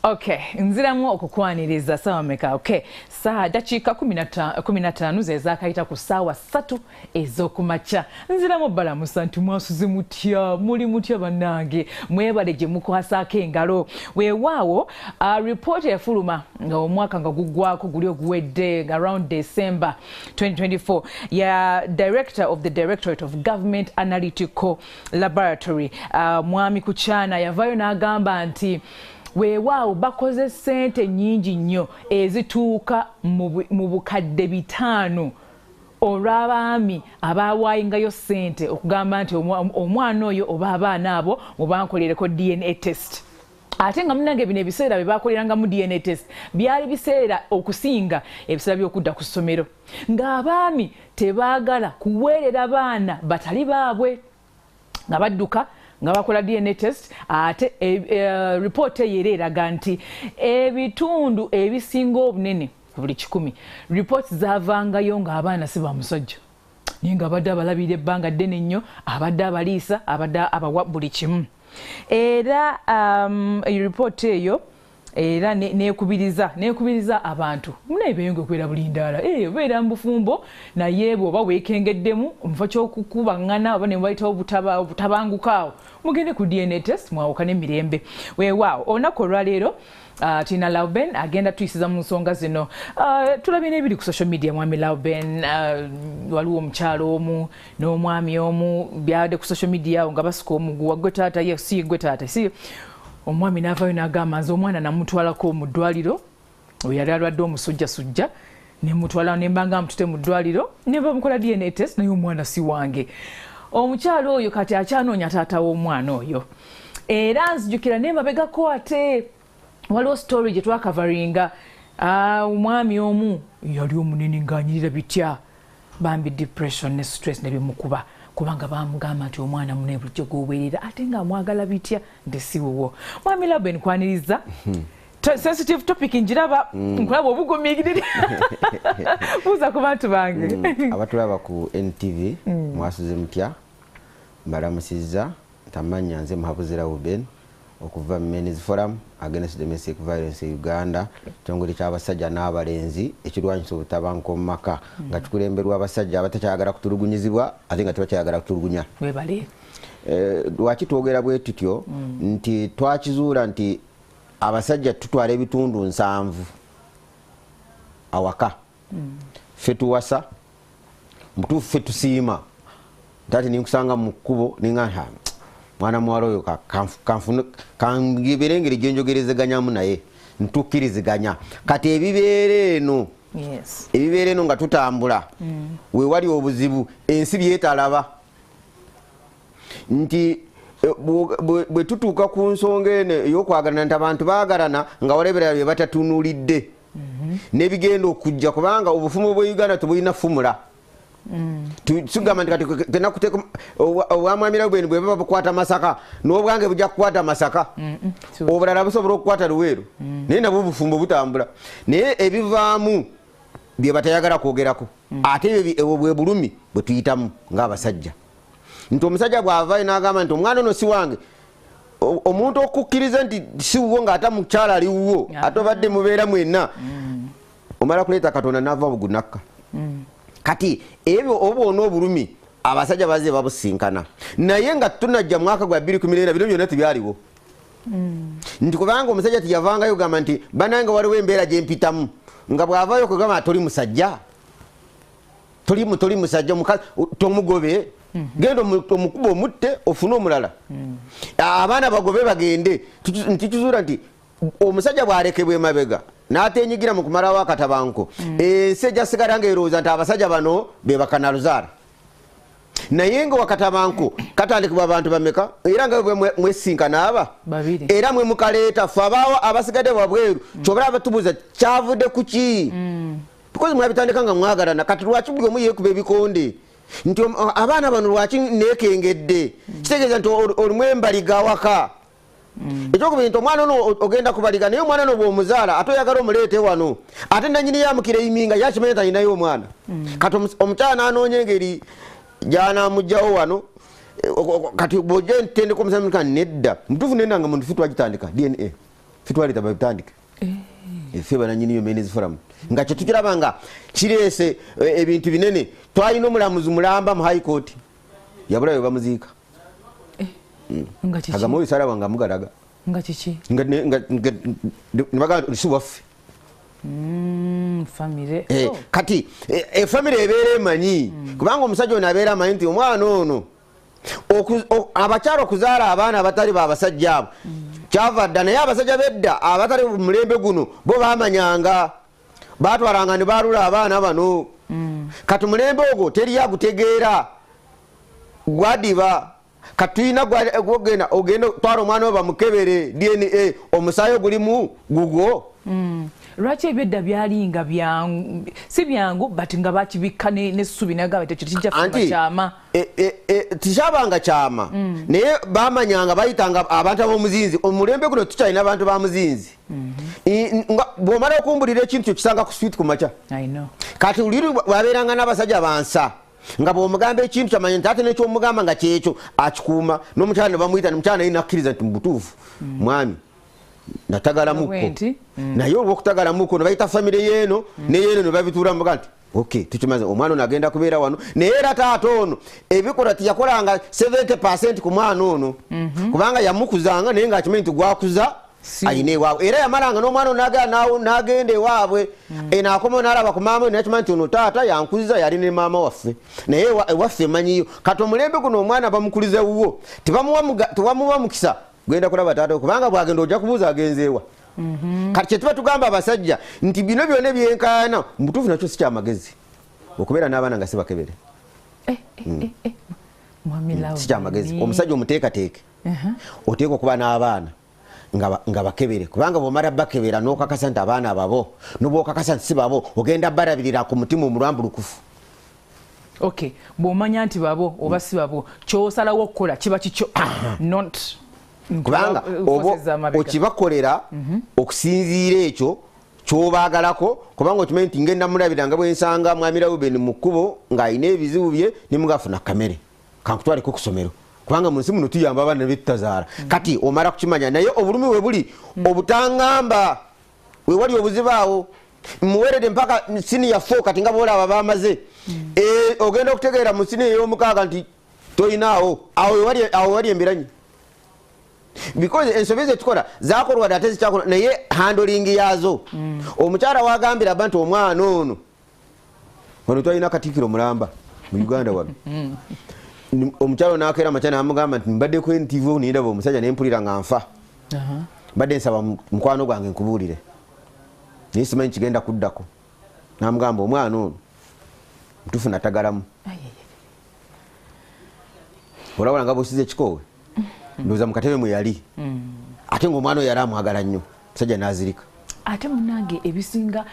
Okay, nziramu okukwaniriza sawa meka. Okay, saa dakiika 15 zezakaita ku saawa 3 ez'okumakya. Nziramu balamusa nti mwasuze mutya, muli mutya bannange, mwebale gye mukwasaako engalo. Weewaawo report efuluma nga omwaka nga guggwako guli oguwedde around December 2024 ya Director of the Directorate of Government Analytical Laboratory Mwami Kuchana yavayo n'agamba nti weewaawo bakoze ssente nnyingi nnyo ezituuka mu bukadde 5 olw'abaami abawaayingayo ssente okugamba nti omwana oyo oba abaana abo mubankolereko DNA test. Ate nga munange bino ebiseera bye bakolerangamu DNA test byali biseera okusinga ebiseera by'okudda ku ssomero ng'abaami tebaagala kuweerera baana batali baabwe nga badduka nga bakola DNA test. Ate report eyo eraga nti ebitundu ebisinga obunene buli 100 reports zaavangayo ng'abaana si ba musajja naye nga abadde abalabira ebbanga ddene nnyo, abadde abaliisa, abadde abawa buli kimu. Era report eyo era nekubiriza abantu muneebenga okwera bulindaala obeera mu bufumbo naye bw'oba weekengeddemu mufo ky'okukubaŋŋana oba ne bayitawo butabangukaawo mugende ku DNA test mwawukane emirembe. Weewaawo olunaku olwaleero Tina Lauben agenda tuyisiza mu nsonga zino. Tulabye n'ebiri ku social media mwami Lauben, waliwo omukyalo omu n'omwami omu byadde ku social media nga basuka omuguwa gwe taata ye si gwe taata si omwami n'avaayo n'agamba nze omwana namutwalako mu ddwaliro oyo yali alwadde omusujjasujja ne mutwala ne mbanga mutute mu ddwaliro ne bamukola DNA test naye omwana si wange. Omukyalo oyo kati akyanoonya taata w'omwana oyo. Era nzijukira n'emabegako ate waliwo story gye twakavaringa omwami omu yali omunene ng'anyirira bitya bambi depression ne stress ne bimukuba kubanga bamugamba nti omwana munene bulijjo gw'obeerera ate ng'amwagala bitya nti si wuwo. Mwami Lauben nkwaniriza sensitive topic njiraba nkulaba obugumiikirire buuza ku bantu bange abatulaba ku NTV mwasuze mutya mbalamusizza tamanya nze Muhabuzi Lauben okuva Men's Forum Against Domestic Violence Uganda kyongole ky'abasajja n'abalenzi ekirwanyisa obutabanguko mu maka nga kikulemberwa abasajja abatakyagala kutulugunyizibwa ate nga tebakyagala kutulugunya. Webale lwaki twogera bwe tutyo nti twakizuula nti abasajja tutwala ebitundu 7 awaka ffe tuwasa mutuufu ffe tusiima tati ninkusanga mu kkubo ninga mwana muwala oyo kangibere engeri gyenjogerezeganyamu naye ntukkiriziganya kati ebibeera eno nga tutambula wewali obuzibu ensi byetalaba nti bwe tutuuka ku nsonga eno ey'okwagalana nti abantu baagalana nga walebera bye batatunuulidde n'ebigenda okujja kubanga obufumu bwe Uganda tebulina fumula. Tugamba nti kati tenakuteeka obwamwami Lauben bwe baba bukwata Masaka n'obwange bujja kukwata Masaka obulala busobola okukwata Luweero naye nabwo obufumbo butambula naye ebivaamu bye batayagala kwogerako ate ebyo bwe bulumi bwe tuyitamu ng'abasajja nti omusajja bw'avaayo n'agamba nti omwana ono si wange omuntu okukkiriza nti si wuwo ng'ate mukyala ali wuwo ate obadde mubeera mwenna omala kuleeta Katonda n'ava bugunakka. Kati ebyo oboona obulumi abasajja bazze babusinkana naye nga tunajja mwaka gwa 2014 bino byonna tibyaliwo nti kubanga omusajja tiyavangayo gamba nti banange waliwo embeera gye mpitamu nga bw'avaayo kugamba toli musajja toli musajja mukazi tomugobe genda omukuba omutte ofune omulala abaana bagobe bagende ntikizuula nti omusajja bw'alekebwa emabega n'atenyigira mu kumalawo akatabanko ensi ejja sigala ng'erowooza nti abasajja bano be bakanaluzaala naye nga wakatabanko katandikibwa abantu bameka era nga bwe mwesinkana aba era mwe mukaleeta ffe abaawo abasigadde wabweru kyobala batubuuza kyavudde ku ki because mwabitandika nga mwagalana kati lwaki buli omu yeekuba ebikonde nti abaana bano lwaki neekengedde kitegeeza nti olimu embaliga awaka ekyokubiri nti omwana ono ogenda kubaliga naye omwana ono bw'omuzaala ate oyagala omuleete wano ate nanyini yamukira eyiminga yakimanya talinayo omwana kati omukyala n'anoonya engeri gy'anaamugjawo wano kati bw'ojja entendeka omusajja nedda mutuufu nenanga muntu ffe twagitandika DNA fitwalita babitandike efe bananyini yo men's forum nga kye tukiraba nga kireese ebintu binene twalina omulamuzi mulamba mu high court yabulayo bamuziika nga kiki agamoyo salaba nga mugalaga nga kiki nga nibaga nsuwaffe family kati family ebeera emanyi kubanga omusajja ono abeera amanyi nti omwana ono abakyala okuzaala abaana abatali babasajja abo kyava dda naye abasajja bedda abatali mulembe guno bo bamanyanga batwalanga ne balula abaana bano kati mulembe ogwo teri agutegeera gwadiba katuyina ogenda twala omwana we bamukebere DNA omusaayi gulimu gugwo lwaki ebyedda byalinga si byangu but nga bakibikka n'essubi nagaba ekyo kijja kyama tikyabanga kyama naye bamanyanga bayitanga abantu ab'omuzinzi omulembe guno tukyalina abantu bamuzinzi bw'omala okumbulira ekintu kyo kisanga ku swit ku makya kati uliri wabeeranga n'abasajja bansa nga bw'omugamba ekintu kyamanya nti ate n'ekyomugamba nga kyekyo akikuuma n'omukyala ne bamuyita omukyala naye nakkiriza nti mubutuufu mwami natagala muko naye olw'okutagala muko ne bayita famire yeeno neyeeno ne babituula muga nti okay tukimaze omwana ono agenda kubeera wano naye era taata ono ebikola tiyakolanga 70% ku mwana ono kubanga yamukuzanga naye ng'akimanyi nti gwakuza ayina ewaabwe era yamalanga n'omwana ono n'agenda ewaabwe n'akoma n'alaba ku maama we nakimanyi nti ono taata yankuziza yali ne maama waffe naye ewaffe emanyiyo kati omulembe guno omwana bamukuliza wuwo tebamuwa mukisa genda kulaba taata kubanga bwagenda ojja kubuuza agenzeewa kati kyetuba tugamba abasajja nti bino byonna byenkaana mubutuufu nakyo si kyamagezi okubeera n'abaana nga sibakebere si kyamagezi omusajja omuteekateeke oteeka okuba n'abaana nga bakebere kubanga bw'omala bakebera n'okakasa nti abaana babo n'obwokakasa nti si babo ogenda balabirira ku mutima omulwambulukufu bw'omanya nti babo oba si babo ky'osalawo okukola kiba kikyo not kubanga okibakolera okusinziira ekyo kyobaagalako kubanga okimanyi nti ngenda mulabira nga bwensanga mwami Reuben mu kkubo ng'alina ebizibu bye ne mugafuna kamere kankutwaleko ku ssomero kubanga mu nsi muno tuyamba abaana be tutazaala kati omala kukimanya naye obulumi we buli obutangamba we wali obuzibu awo muweerede mpaka siniya 4 kati nga boolaba bamaze ogenda okutegeera mu siniya ey'omukaaga nti toyinaawo awo wali embiranyi because ensobi zetukola zakolwa dda ate zikyakola naye handling yazo omukyala wagambira nti omwana ono wano twalina Katikkiro mulamba mu Uganda wano omukyala nakeera makya namugamba nti mbadde ku NTV nindaba omusajja nempulira nga nfa mbadde nsaba mukwano gwange nkubuulire naye simanyi kigenda kuddako namugamba omwana ono mutuufu natagalamu olabula nga bwosiza ekikoowe ndoza mukatebe mwe yali ate ng'omwana yali amwagala nnyo musajja n'azirika ate munange ebisinga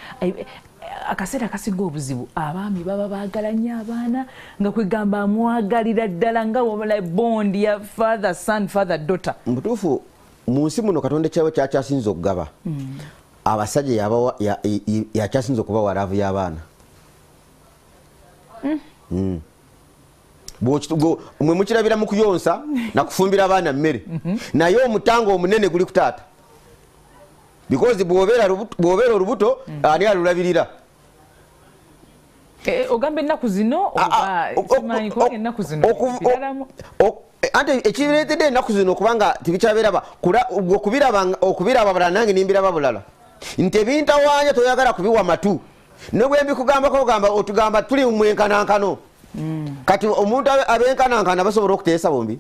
akaseera akasinga obuzibu abaami baba baagala nnyo abaana nga kwegamba amwagalira ddala nga wabala bondi ya father son father daughter mutuufu mu nsi muno Katonda kyaba kyakyasinza okugaba abasajja yakyasinza okuba walaavu y'abaana mwe mukirabira mu kuyonsa nakufumbira abaana mmere naye omutanga omunene guli ku taata because bw'obeera olubuto ani alulabirira ogambe ennaku zino simanyi kubanga ennaku zino ante ekireetedde ennaku zino okubanga tibikyabeeraba okubiraba bulala nange nimbiraba bulala nti ebintawaanya toyagala kubiwa matu ne bwe mbikugambako otugamba tuli mu mwenkanankano kati omuntu abenkanankana basobola okuteesa bombi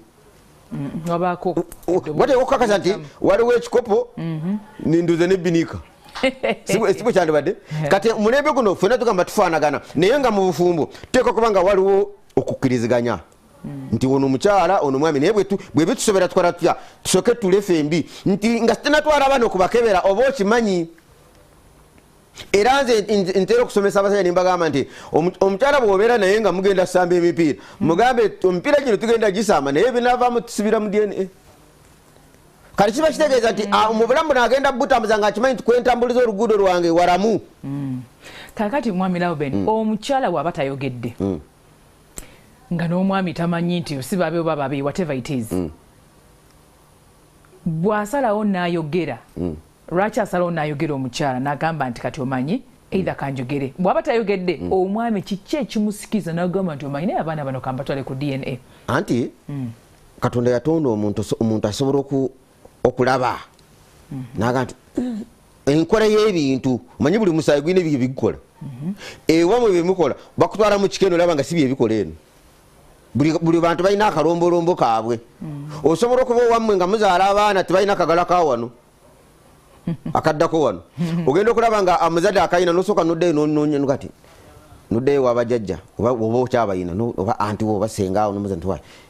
wateeka okukakasa nti waliwo ekikopo ninduze nebbinika sibwe kyandibadde kati mulembe guno ffena tugamba tufaanagana naye nga mu bufumbo tuteeka okuba nga waliwo okukkiriziganya nti ono omukyala ono mwami naye bwe bitusobera tukola tutya tusooke tulefe embi nti nga sitinatwala abaana okubakebera oba okimanyi era nze ntera okusomesa abasajja nimbagamba nti omukyala bw'obeera naye nga mugenda kusamba emipiira mugambe omupiira gino tugenda gisamba naye binavaamu tusibira mu DNA kati kiba kitegeeza nti mu bulamu naagenda butambuza nga akimanyi nti kwentambuliza oluguudo lwange walamu kakati mwami Reuben omukyala bw'aba tayogedde nga n'omwami tamanyi nti si babe oba babe whatever it is bw'asalawo n'ayogera lwaki asalawo n'ayogera omukyala n'agamba nti kati omanyi either kanjogere bw'aba tayogedde omwami kiki ekimusikiza n'agamba nti omanyi naye abaana bano kambatwale ku DNA anti Katonda yatonda omuntu asobola okulaba n'agamba nti enkola y'ebintu omanyi buli musaayi gwine ebyo bigukola ewamu byemukola bakutwala mu kikendo olaba nga si byebikola eno buli bantu balina akalombolombo kaabwe osobola okuba owammwe nga muzaala abaana tebalina akagala ka wano akaddako wano ogenda okulaba nga amuzadde akayina nosooka noddeyo nononye kati noddeyo wabajjajja oba okyabayina oba anti wo oba sengaawo nomuza nti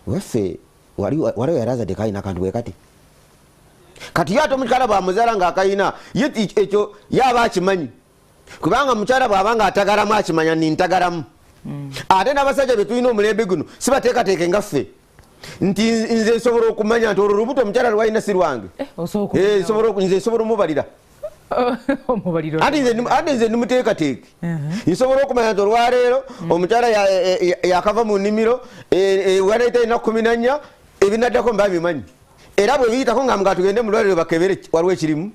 waffe waliwo yali azadde kayina akantu bwe kati kati yo ate omukyala bwamuzaala nga akayina ekyo yaba akimanyi kubanga mukyala bwaba nga atagalamu akimanya nintagalamu ate n'abasajja betulina omulembe guno sibateekateeke nga ffe nti nze nsobola okumanya nti olwo lubuto omukyala lwalina si lwange nze nsobola omubalira ate nze ndimuteekateeke nsobola okumanya nti olwaleero omukyala yakava mu nnimiro wanaita enaku 14 ebinaddako mba bimanyi era bwe biyitako nga mga tugende mu lwaliro bakebere waliwo ekirimu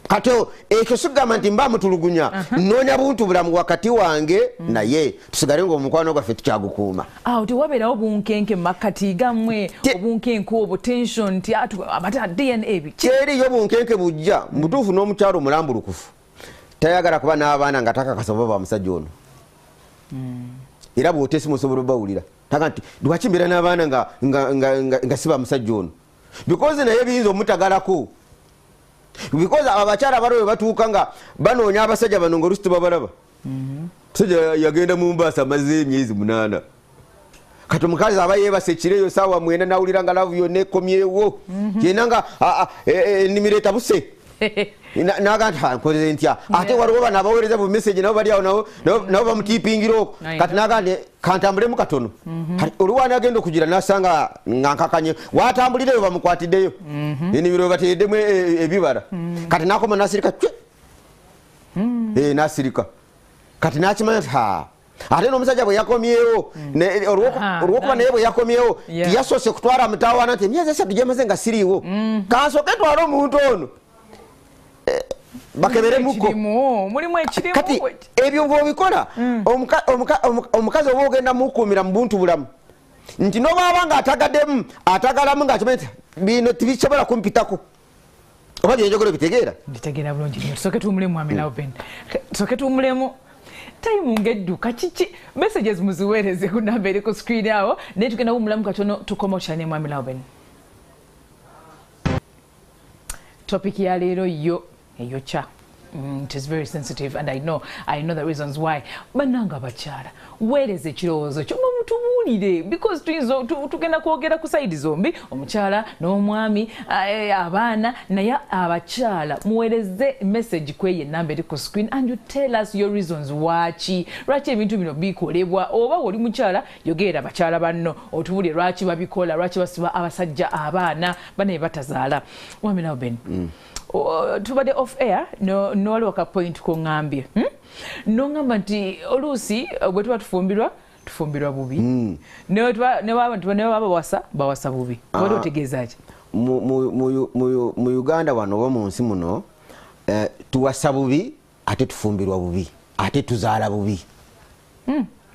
kati ekyo sigamba nti mba mutulugunya noonya buntu bulamu wakati wange naye tusigale ng'omukwano gwaffe tukyagukuuma awo tewabeerawo bunkenke makati gammwe obunkenke obwo tension nti amata DNA biki kyeriyo bunkenke bujja mutuufu n'omukyalo omulambulukufu tayagala kuba n'abaana nga takakasa oba bamusajja ono era bw'otesi musobola obawulira taga nti lwaki mbeera n'abaana nga si bamusajja ono because naye biyinza omutagalako because abakyala balo we batuuka nga banoonya abasajja bano ng'olusi tebabalaba musajja yagenda mu Mbaasa amaze emyezi 8 kati omukazi aba yeebase ekireeyo saawa 9 n'awulira nga lavu yonna ekomyewo yena nga ennimiro etabuse naga nti nkoleze ntya ate waliwo bano abaweereza bu message nabo bali awo nabo bamutiipingiraoko kati naga nti kantambulemu katono oluwaani agenda okugira nasanga nga nkakanye watambulireyo bamukwatiddeyo ennimiro bateeddemu ebibala kati nakoma nasirika nasirika kati nakimanya nti ate n'omusajja bwe yakomyewo olwokuba naye bwe yakomyewo tiyasoose kutwala mutawaana nti emyezi 3 gyemaze nga siriiwo kansooke twala omuntu ono bakeberemuko kati ebyo bw'obikola omukazi oba ogenda mukuumira mu buntu bulamu nti nobaaba nga atagaddemu atagalamu ng'akimanyi nti bino tibisobola kumpitako oba byenjogero bitegeera bitegeera bulungi nnyo tusooke tuwumulemu Amina Oben tusooke tuwumulemu tayimu ng'edduka kiki messages muziweereze ku namba eri ku screen awo naye tugenda wummulamu katono tukoma okyanimu Amina Oben topic ya leero yo eyocha it is very sensitive and I know the reasons why bananga bakyala weereze ekirowoozo kyo mutubuulire because tugenda kwogera ku side zombi omukyala n'omwami abaana naye abakyala muweereze message kweye namba eri ku screen and you tell us your reasons lwaki ebintu bino bikolebwa oba oli mukyala yogera abakyala banno otubuulire lwaki babikola lwaki basiba abasajja abaana banaye batazaala Amina Oben tubadde off air waliwo ka point koŋŋambye noŋŋamba nti oluusi bwe tuba tufumbirwa bubi ne baba bawasa bubi wali otegeeza ki mu Uganda wano oba mu nsi muno tuwasa bubi ate tufumbirwa bubi ate tuzaala bubi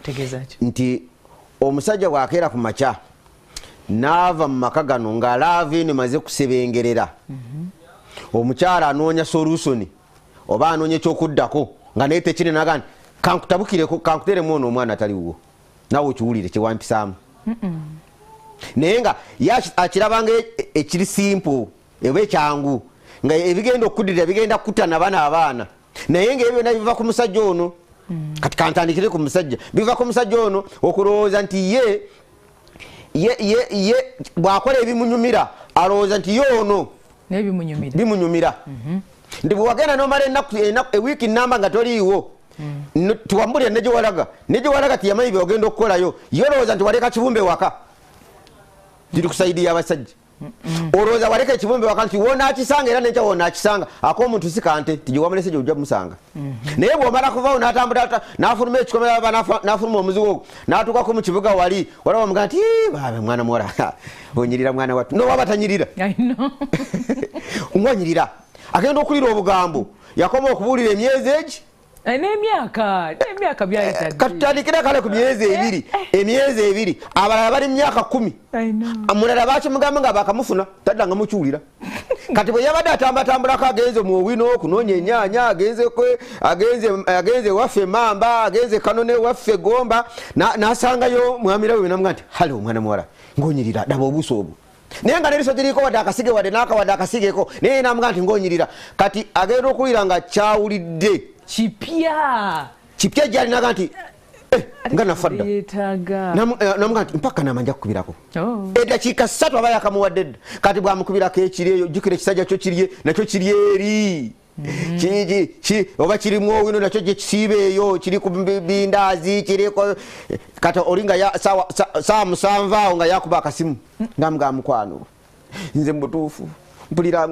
tegeeza ki nti omusajja bw'akeera ku makya n'ava mu maka gano nga laava eno emaze kusebengerera omukyala anoonya solution oba anoonya ekyokuddako nga naye tekine nagani kankutabukireko kankuteremu ono omwana ataliwo nawe okiwulire kyewampisaamu naye nga akirabanga ekiri simple eba ekyangu nga ebigenda okuddirira bigenda kutana abaana naye ngaebyo byonna biva ku musajja ono kati kantandikire ku musajja biva ku musajja ono okulowooza nti ye bw'akola ebimunyumira alowooza nti ye ono bimunyumira nti bwewagenda nomala ewiiki namba nga toliiwo tiwambulira negiwalaga tiyamanyi byogenda okukolayo yolowooza nti waleka kibumbe waka tiri kusaidi y'abasajja olowooza waleka ekibumbe waka nti wonaakisanga era nekya wonaakisanga ak'omuntu si kante tigiwamulese gye ojja kumusanga naye bw'omala kuvawo n'atambula n'afuluma ekikomera n'afuluma omuzigo ogwo n'atuukako mu kibuga wali wala bamugaa nti baabe mwana muwala onyirira mwana wattu nowaba tanyirira ng'onyirira agenda okulira obugambo yakoma okubuulira emyezi egi n'emyaka byayita katutandikira kale ku emyezi ebiri abalala bali mu myaka 10 mulala bakimugamba nga bakamufuna tadda nga mukiwulira kati bwe yabadde atambatambulako agenze mu owino okunoonya enyaanya agenze waffe Mamba agenze Kanone waffe Gomba n'asangayo mwamirawe benamuga nti halo omwana muwala ng'onyirira daba obuso obwo naye nga neriso tiriko wadde akasige wadde n'akawadde akasigeko naye namuga nti ng'onyirira kati agenda okulira nga kyawulidde kipya gyalinaga nti nga nafadda namuga nti mpaka namanja kukubirako edakiika 3 aba yakamuwadde dda kati bwamukubirako ekiri eyo jjukira ekisajja kyo kirye nakyo kiri eri oba kirimu owino nakyo gye kisiiba eyo kiri ku bindaazi kiriko kati olinga saa 7 awo nga yakuba akasimu ngamuga mukwano nze mubutuufu mpulira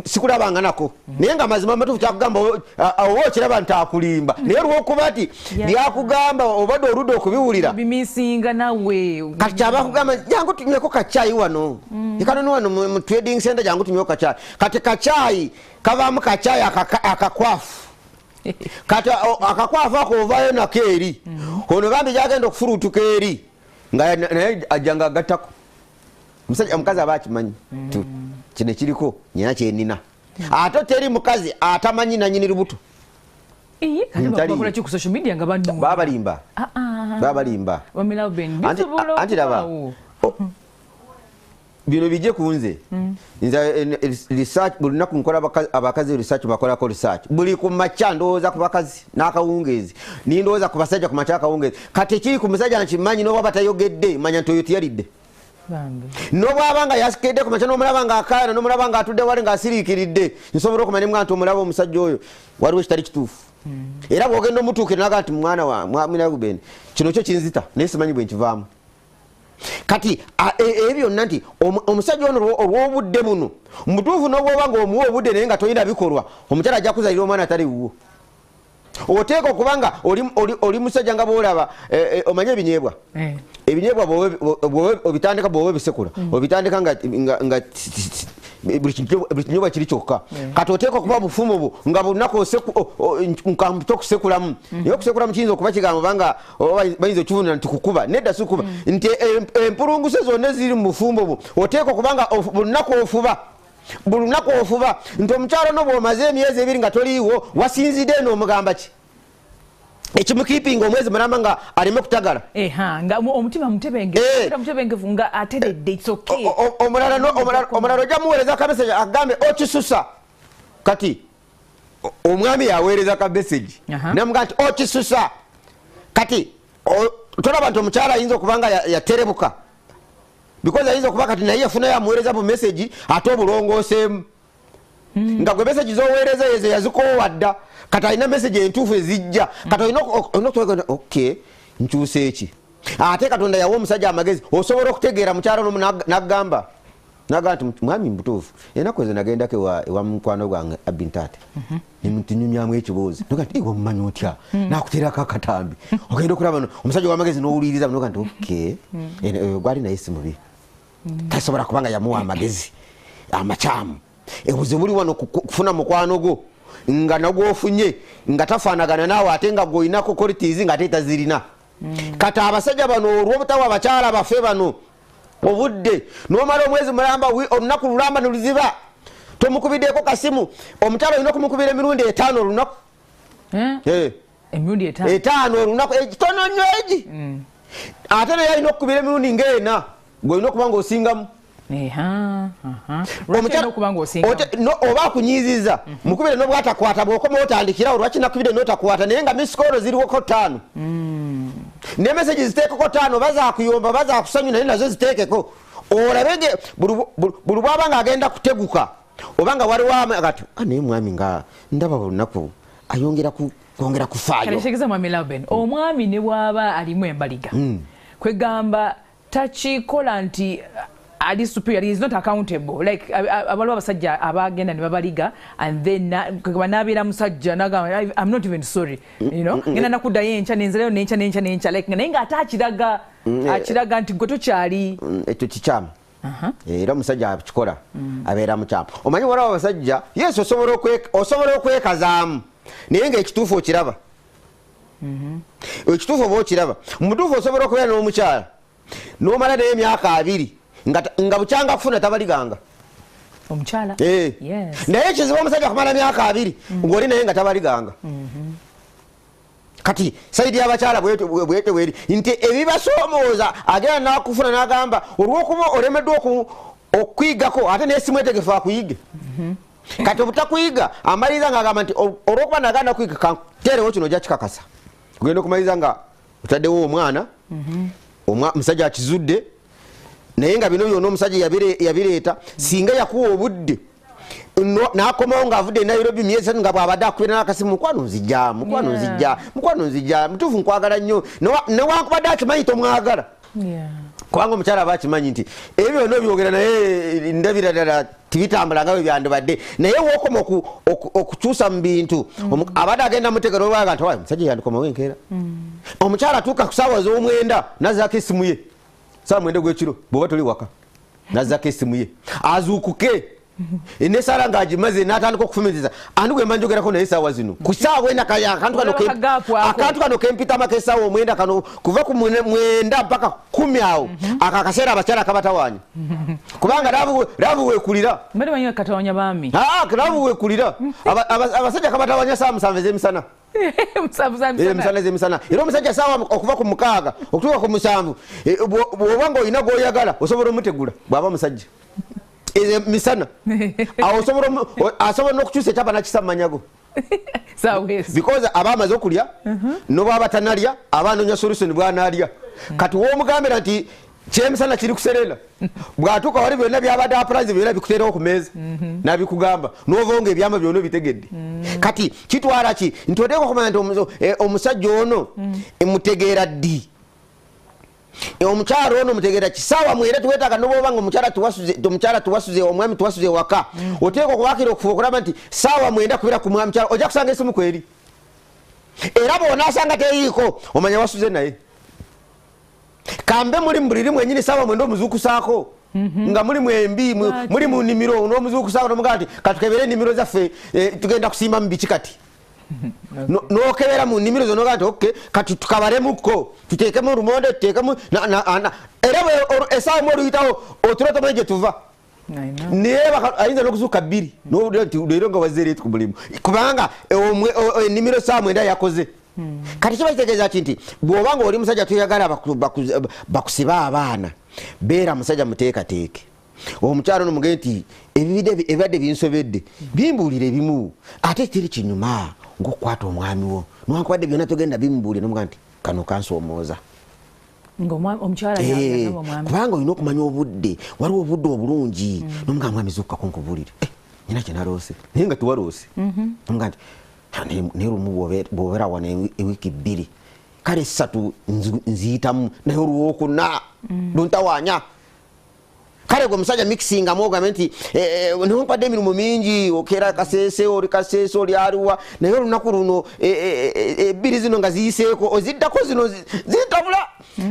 sikulabanga nako naye nga mazima matuufu kyakugamba oba okiraba nti akulimba naye olwokuba ti lyakugamba obadde oludde okubiwulira bimisinga nawe kati kyabakugamba jangu tunyweko kacaayi wano ekanoni wano mu trading center jangu tunyweko kacaayi kati kacaayi kavaamu kacaayi akakwafu kati akakwafu ako ovaayo nako eri ono bambi gyagenda okufuruutuka eri nga naye ajjanga agattako omukazi aba akimanyi kino kiriko nyina kyenina ate teri mukazi atamanyi nanyini lubuto babalimba anti laba bino bijje kunze research buli naku nkola abakazi research bakolako research buli ku macha ndowooza ku bakazi n'akawungeezi nindowooza ku basajja ku macha akawungeezi kati ekiri ku musajja nakimanyi n'oba batayogedde manya nti oyo tiyalidde nobwabanga yasikedde ku macha n'omulaba nga akaayana n'omulaba nga atudde wali ng'asiriikiridde nsobola okumanya nga nti omulaba omusajja oyo waliwo kitali kituufu era bw'ogenda omutuukire naga nti mwana wa mwamina Ruben kino kyo kinzita naye simanyi bwe nkivaamu kati ebyo byonna nti omusajja ono olw'obudde buno mutuufu n'obwoba nga omuwa obudde naye nga tolina bikolwa omukyala ajja kuzalira omwana atali wuwo oteeka okubanga oli musajja nga bwolaba omanye ebinyeebwa obitandika bwoba bisekula obitandika nga buli kinyobwa kiri kyokka kati oteeka okuba bufumu bwo nga bunaku okusekulamu naye okusekulamu kiyinza okuba kigambo banga bayinza okivunira nti kukuba nedda si kukuba nti empulunguse zonna eziri mu bufumbo bwo oteeka okubanga buli lunaku ofuba nti omukyalo no bw'omaze emyezi 2 nga toliiwo wasinzidde n'omugamba ki ekimukiipinga omwezi mulamba nga aleme kutagala nga omutima mutebengevu nga ateredde itsoke omulala ojja muweereza kameseji agambe okisusa kati omwami yaweereza kameseji namuga nti okisusa kati tolaba nti omukyala ayinza okubanga yaterebuka because ayinza okuba kati naye yafuna yamuweereza bu meseji ate obulongooseemu nga gwe meseji z'oweereza yezo yazikoowa dda kati alina meseji entuufu ezijja kati olina okutegera okay nkyusa eki ate Katonda yawa omusajja amagezi osobola okutegeera mukyala nomu n'agamba nti mwami mutuufu enaku ezo nagendako ewa mukwano gwange Abintate nimunyumyamu ekiboozi noga nti wamumanyi otya nakuteerako akatambi ogenda okulaba omusajja w'amagezi n'owuliriza noga nti okay gwali naye si mubi tasobola kubanga yamuwa amagezi amakyamu ebuzibu buli wano kufuna mukwano gwo nga nagwofunye nga tafaanagana naawe ate nga gwoyinako qualities nga ate tazirina kati abasajja bano olw'obutawa abakyala baffe bano obudde n'omala omwezi mulamba olunaku lulamba neluziba tomukubiddeko kasimu omukyala olina okumukubira emirundi 5 olunaku emirundi 5 olunaku ekitono nnyo egi ate naye alina okukubira emirundi nga 4 gwolina okuba nga osingamu oba akunyiiziza mukubire n'obwatakwata bw'okoma otandikirawo lwaki nakubire n'otakwata naye nga misikolo ziriwoko 5 ne meseji ziteekeko 5 bazakuyomba bazakusanyu naye nazo ziteekeko olabege buli bwaba nga agenda kuteguka obanga waliwo agati naye mwami nga ndaba olunaku ayongera kwongera kufaayo kaletegeza mwami Laben omwami ne bwaba alimu embaliga kwegamba takikola nti ali superior, he is not accountable. Like abalu abasajja abagenda ne babaliga and then nabira musajja naga I'm not even sorry, you know, ngena nakuda yencha nenzeleyo nencha like nenga atachiraga nti goto kyali ekyo kikyama era omusajja akikola abeera mukyamu. Omanyi waliwo abasajja yes osobola okwekazaamu naye ng'ekituufu okiraba. Ekituufu oba okiraba mutuufu osobola okubeera n'omukyala n'omala naye emyaka 2 nga bukyanga kufuna tabaliganga omukyala naye ekizibu omusajja kumala myaka 2 ng'oli naye nga tabaliganga. Kati saidi y'abakyala bwete bweri nti ebibasoomooza agenda n'akufuna n'agamba olw'okuba olemeddwa okwigako ate n'essimu etegefu akuyige. Kati obutakuyiga amaliriza ng'agamba nti olw'okuba naganda kuyiga kanteerewo kino ojja kikakasa. Ogenda okumaliriza nga otaddewo omwana omusajja akizudde naye nga bino byonna omusajja yabireeta singa yakuwa obudde n'akomawo ng'avudde e Nairobi myezi 3 nga bw'abadde akubira n'akasimu mukwano nzijja mutuufu nkwagala nnyo newankubadde akimanyi tomwagala kubanga omukyala aba akimanyi nti ebyo byonna byogera naye ndabira ddala tibitambula nga bwe byandibadde naye wookoma okukyusa mu bintu abadde agenda mutegera olwaga nti omusajja yandikomawo enkeera. Omukyala atuuka ku ssaawa z'omwenda nazzaako essimu ye ssaawa 9 gw'ekiro bw'oba toli waka nazzaako essimu ye azuukuke nesala ng'agimaze n'atandika okufumiriza andi gwe mba njogerako naye essaawa zino ku ssaawa ena akantu kano kempitama k'essaawa 9 kano kuva ku 9 mpaka 10 awo ako akaseera abakyala kabatawaanya kubanga laavu weekulira laavu weekulira abasajja kabatawaanya ssaawa 7 ez'emisana emisana ez'emisana era omusajja ssaawa okuva ku 6 okutuuka ku 7 bw'oba ng'olina gw'oyagala osobola omutegula bw'aba musajja misana asobola n'okukyusa ekyapa nakisa mu manyago because aba amaze okulya n'obwaba tanalya aba anoonya solution bw'anaalya. Kati woomugambira nti kyemisana kiri kuserera bw'atuuka wali byonna byabadde apurayizi byonna bikuteerawo ku meeza n'abikugamba n'ova nga ebyama byonna bitegedde. Kati kitwala ki nti oteeka okumanya nti omusajja ono mutegeera ddi omukyala ono mutegeera kisaawa mwera tuwetaaga noboba nga omukyala tuwasuze omwami tuwasuze waka oteeka okubaakira okufuba okulaba nti saawa 9 kubira ku mwami mukyala ojja kusanga esimu kweri era bw'onaasanga teyiiko omanya wasuze naye kambe muli mu buliri mwenyini saawa 9 omuzuukusaako nga muli mwembi muli mu nnimiro n'omuzuukusaako nomugaa nti katukebere ennimiro zaffe tugenda kusimba mu biki kati n'okebera mu nnimiro zo nogaa nti oke kati tukabalemukko tuteekemu olumonde tuteekemu era essaawa mu oluyitawo otulo tomanyi gye tuva naye ayinza n'okuzuuka 2 leero nga wazzeereeti ku mulimu kubanga ennimiro ssaawa 9 yakoze. Kati kiba kitegeeza ki nti bw'obanga oli musajja tuyagala bakusibe abaana beera musajja muteekateeke. Omukyalo ono mugende nti ebibadde binsobedde bimbuulire bimu ate kiri kinyuma ng'okukwata omwami wo newankubadde byonna togenda bimbuulire nomugaa nti kano kansoomooza kubanga olina okumanya obudde waliwo obudde obulungi nomugaa mwami zukkako nkubuulire nyina kyenaloose naye nga tuwaloose nomugaa nti naye lumu bw'obeera wano ewiiki 2 kale 3 nziyitamu naye olwokuna luntawaanya kale gwe musajja mixinga mwogambe nti newankubadde emirimu mingi okeera kaseese oli kaseese oli aliwa naye olunaku luno 2 zino nga ziyiseeko oziddako zino zitabula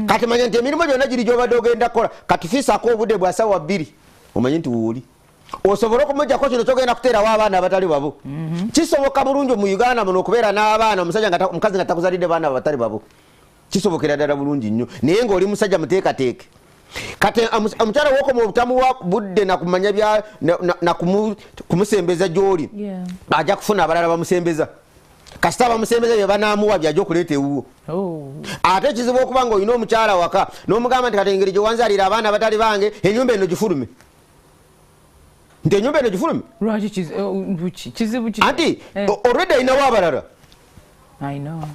kati manya nti emirimu gyonna giri gy'obadde ogenda kukola kati fiisaako obudde bwa ssaawa 2 omanye nti wuuli osobola okumujjako kino kyogenda kuteerawo abaana abatali babo. Kisoboka bulungi mu Uganda muno okubeera n'abaana omukazi nga takuzalidde baana abatali babo kisobokera ddala bulungi nnyo naye ng'oli musajja muteekateeke. Kati omukyala w'okoma obutamuwa budde nakumanya kumusembeza gy'oli ajja kufuna abalala bamusembeza kasita bamusembeza bye banaamuwa byajja okuleeta ewuwo. Ate ekizibu okuba nga olina omukyala waka n'omugamba nti kati engeri gye wanzaalira abaana abatali bange ennyumba eno gifulume nti ennyumba eno gifulume anti already ayinawo abalala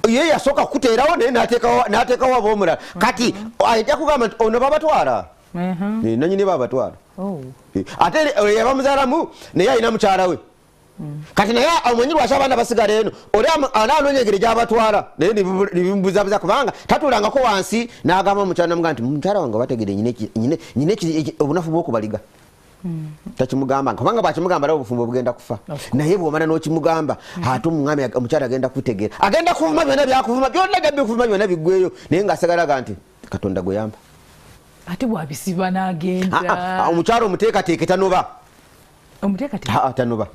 ye yasooka kukuteerawo naye n'ateekawo ab'omulala kati ajja kugamba nti ono babatwala nanyini babatwala ate yabamuzaalamu naye alina mukyala we kati naye omanyi lwaki abaana basigala eno oli anoonya engeri gy'abatwala naye nibimubuzabuza kubanga tatuulangako wansi n'agamba mukyala namugaa nti mukyala wange bategere nyine obunafu bw'okubaliga takimugamba kubanga bwakimugamba nawe obufumbo bugenda kufa naye bw'omala n'okimugamba ate omwami omukyala agenda kutegeera agenda kuvuma byonna byakuvuma byonna gabbi kuvuma byonna biggweyo naye ng'asigalaga nti Katonda gwe yamba ate bwabisiba n'agenda omukyalo omuteekateeke tanoba tanoba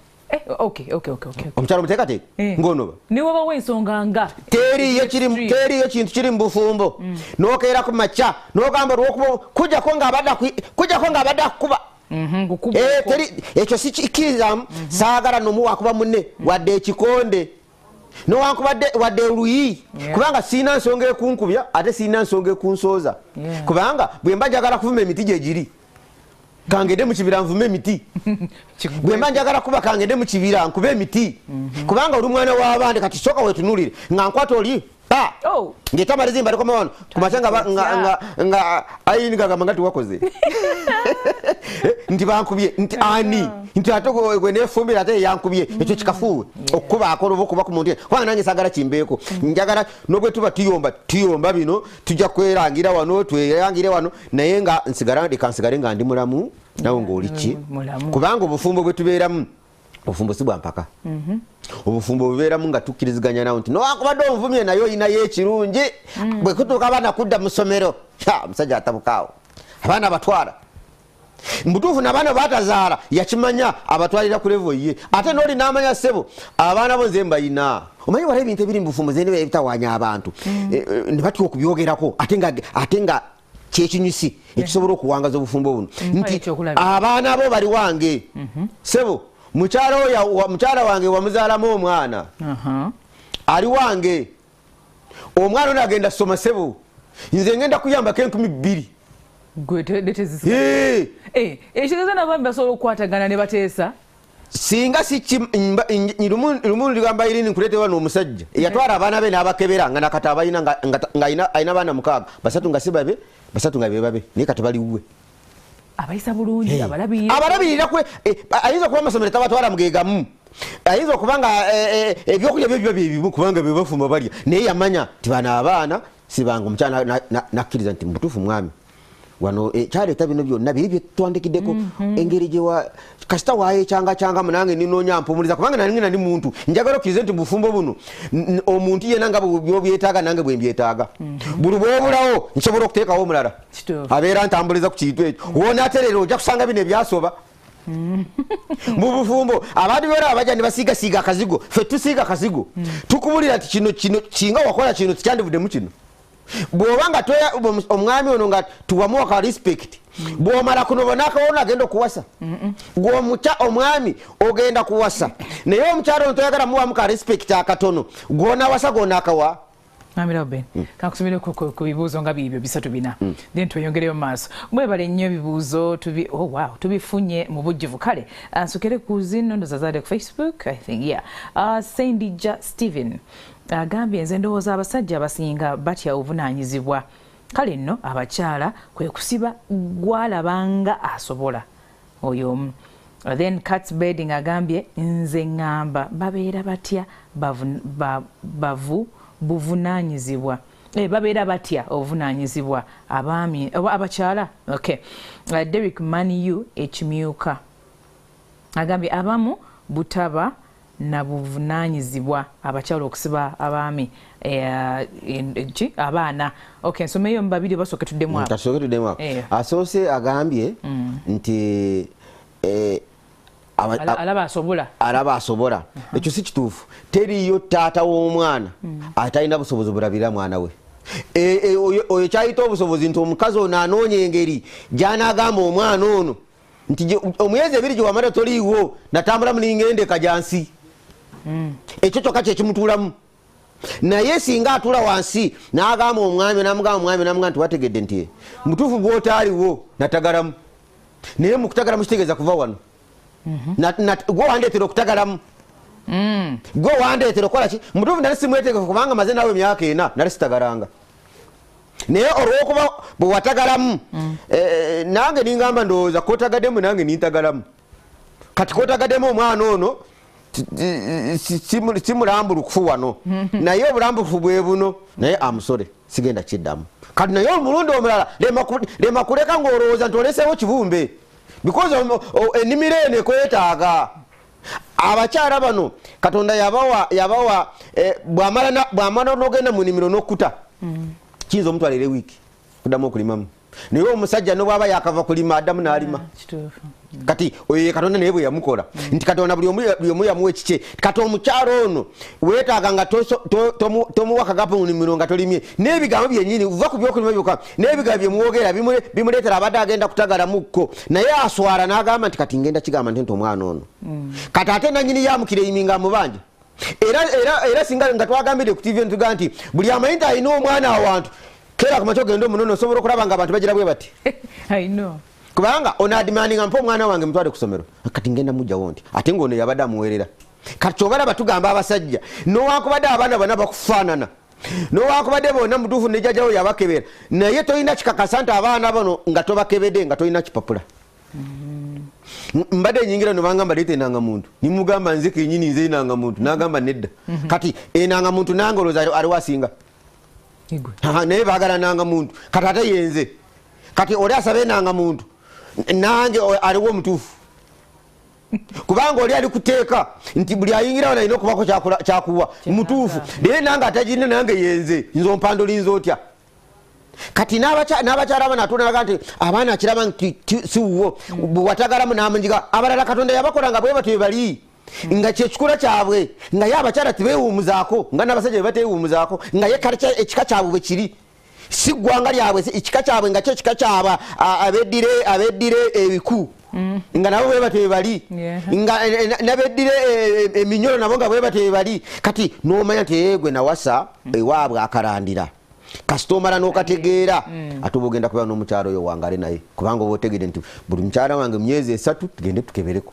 omukyalo omuteekateeke ng'onoba newabawo ensonga nga teriyo kintu kiri mu bufumbo n'okeera ku makya n'ogamba kujjako ng'abadde akukuba ekyo sikikkirizamu saagala nomuwakuba munne wadde ekikonde nowankubadde wadde oluyi kubanga siina nsonga ekunkubya ate siina nsonga ekunsooza kubanga bwe mba njagala kuvuma emiti gye giri kangende mu kibira nvume emiti bwe mba njagala kuba kangende mu kibira nkube emiti kubanga oli mwana w'abandi kati soka wetunulire nga nkwata oli ngetamalizi mbalekoma wano kumaca nga ayini gagamba nga tiwakoze nti bankubye nti ani nti ate gwe nefumbira ate yankubye ekyo kikafuwe okukuba akola oba okuba ku muntu kubanga nange sagala kimbeeko njagala nobwe tuba tuyomba bino tujja kwerangira wano tweyangire wano naye nga nsigale nga ndi mulamu nawe ng'oli ki kubanga obufumbo bwe tubeeramu obufumbo si bwa mpaka obufumbo bubeeramu nga tukkiriziganya nawo nti nowakubadde omuvumye naye oyinayo ekirungi bwe kutuuka abaana kudda mu ssomero omusajja atabukaawo abaana abatwala mutuufu n'abaana batazaala yakimanya abatwalira ku levo ye ate n'oli n'amanya ssebo abaana bo nze mbayina omanyi wala ebintu ebiri mu bufumbo ze ebitawaanya abantu ne batya okubyogerako ate nga kyekinyusi ekisobola okuwangaza obufumbo buno nti abaana bo bali wange ssebo mukyala wange wamuzaalamu omwana ali wange omwana ono agenda ssoma ssebo nze ngenda kuyambako 2,000 ekitegeeza n'abaami basobola okukwatagana ne bateesa singa lumu ligamba irini nkuleetewa n'omusajja eyatwala abaana be n'abakebera nga nakati abalina nga alina baana 6 basatu nga si babe basatu nga be babe naye kati bali wuwe abayisa bulungi abalabirira ayinza okuba amasomero tabatwala mugegamu ayinza okuba nga ebyokulya byo biba byebimu kubanga be bafuma balya naye yamanya ti bana abaana sibanga omukyala nakkiriza nti mutuufu mwami wano kyaleeta bino byonna biri byetwandikiddeko engeri gyewa kasita waayo ekyanga munange ninoonya mpumuliza kubanga nange ndi muntu njagala okkirize nti mubufumbo buno omuntu yena nga byobyetaaga nange bwe mbyetaaga buli bwobulawo nsobola okuteekawo omulala abeera ntambuliza ku kintu ekyo wona ate leero ojja kusanga bino ebyasoba mu bufumbo abantu bera abajja ne basiigasiiga akazigo ffe tusiiga akazigo tukubulira nti kino kinga wakola kino tikyandivuddemu kino bw'obanga toya omwami ono nga tuwamuwa ka respect bw'omala kunoba n'akawona agenda okuwasa gw'omutya omwami ogenda kuwasa naye omukyalo ono toyagala muwamu ka respect akatono gw'onawasa gw'onaakawa Amira Ben kakusubire ku bibuuzo nga bibyo bisatu bina then tweyongereyo maaso mwebale nnyo ebibuuzo tubifunye mu bujjuvu kale nsukere ku zino ndozazade ku Facebook I think Sendija Steven agambye nze ndowooza abasajja abasinga batya obuvunaanyizibwa kale nno abakyala kwe kusiba gwalabanga asobola oyo omu then Cats Bedding agambye nze ngamba babeera batya buvunaanyizibwa babeera batya obuvunaanyizibwa abaami abakyala okay Derek Maniu ekimyuka agambye abamu butaba na buvunaanyizibwa abakyala okusiba abaami abaana okay nsomeyo mu babiri basooke tuddemu apo asoose agambye nti alaba asobola ekyo si kituufu teriyo taata w'omwana atalina busobozi bulabira mwana we oyo kyayita obusobozi nti omukazi ono anoonya engeri gy'anaagamba omwana ono nti omwezi 2 gye wamala toliiwo natambula mulingende kajansi ekyo kyokka kyekimutuulamu naye singa atula wansi n'agamba omwami namugamba nti wategedde nti mutuufu bw'otaaliwo natagalamu naye mu kutagalamu kitegeeza kuva wano gwe wandeetera okutagalamu gwe wandeetera okukola ki mutuufu nali simwetegefu kubanga maze naawe emyaka 4 nali sitagalanga naye olw'okuba bwe watagalamu nange ningamba ndowooza kotagaddemu nange nintagalamu kati kotagaddemu omwana ono simulambulukufu wano naye obulambukufu bwe buno naye amusole sigenda kiddamu kati naye omulundi omulala lema kuleka ng'olowooza nti oleseewo kibumbe because ennimiro eno ekwetaaga abakyala bano katonda yabawa bw'amala n'ogenda mu nnimiro n'okkuta kiyinza omutwalira wiiki kuddamu okulimamu niwe omusajja no bwaba yakava kulima adamu n'alima kati oye Katonda naye bwe yamukola nti Katonda buli omu yamuwa ekike kati omukyalo ono weetaaga nga tomuwa kagapo nnimiro nga tolimye n'ebigambo byennyini uva ku byokulima byokka n'ebigambo bye muwogera bimuleetera abadde agenda kutagala mukko naye aswala n'agamba nti kati ngenda kigamba nti omwana ono kati ate nannyini yamukira eyiminga mubanja era singa nga twagambire ku TV ntuga nti buli amayinta alina omwana awantu kera ku makyo genda omunono osobola okulaba nga abantu bagira bwe bati kubanga ono adimandinga mpa omwana wange mutwale ku ssomero kati ngenda mujjawo nti ate ng'ono yabadde amuweerera kati kyobalaba tugamba abasajja nowakubadde abaana bana bakufaanana nowakubadde bonna mutuufu nejjajjawo yabakebera naye tolina kikakasa nti abaana bano nga tobakebedde nga tolina kipapula mbadde nyingira nobangamba leeta enangamuntu nimugamba nze kenyini nze enangamuntu nagamba nedda kati enangamuntu nange olowooza aliwo asinga naye baagala nangamuntu kati ate yenze kati oli asaba enangamuntu nange aliwo omutuufu kubanga oli ali kuteeka nti buli ayingirawo nalina okubako kyakuwa mutuufu naye nange atagirina nange yenze nze ompando linza otya kati n'abakyala abana atunalaga nti abaana akiraba nti siwuwo bwewatagalamu n'amunjiga abalala Katonda yabakolanga bwe batyo bali nga kyekikula kyabwe nga ye abakyala tibeewumuzaako nga n'abasajja be bateewumuzaako nga ye kale ekika kyabwe bwe kiri si ggwanga lyabwe ekika kyabwe nga kyo ekika kyabwe abeddire ebiku nga nabo bwe batyo bali nga nabeddire eminyolo nabo nga bwe batyo bali kati n'omanya nti yeegwe nawasa ewaabwe akarandira kasita omala n'okategeera ate oba ogenda kubeera n'omukyalo oyo wangale naye kubanga oba otegedde nti buli mukyala wange myezi 3 tugende tukebereko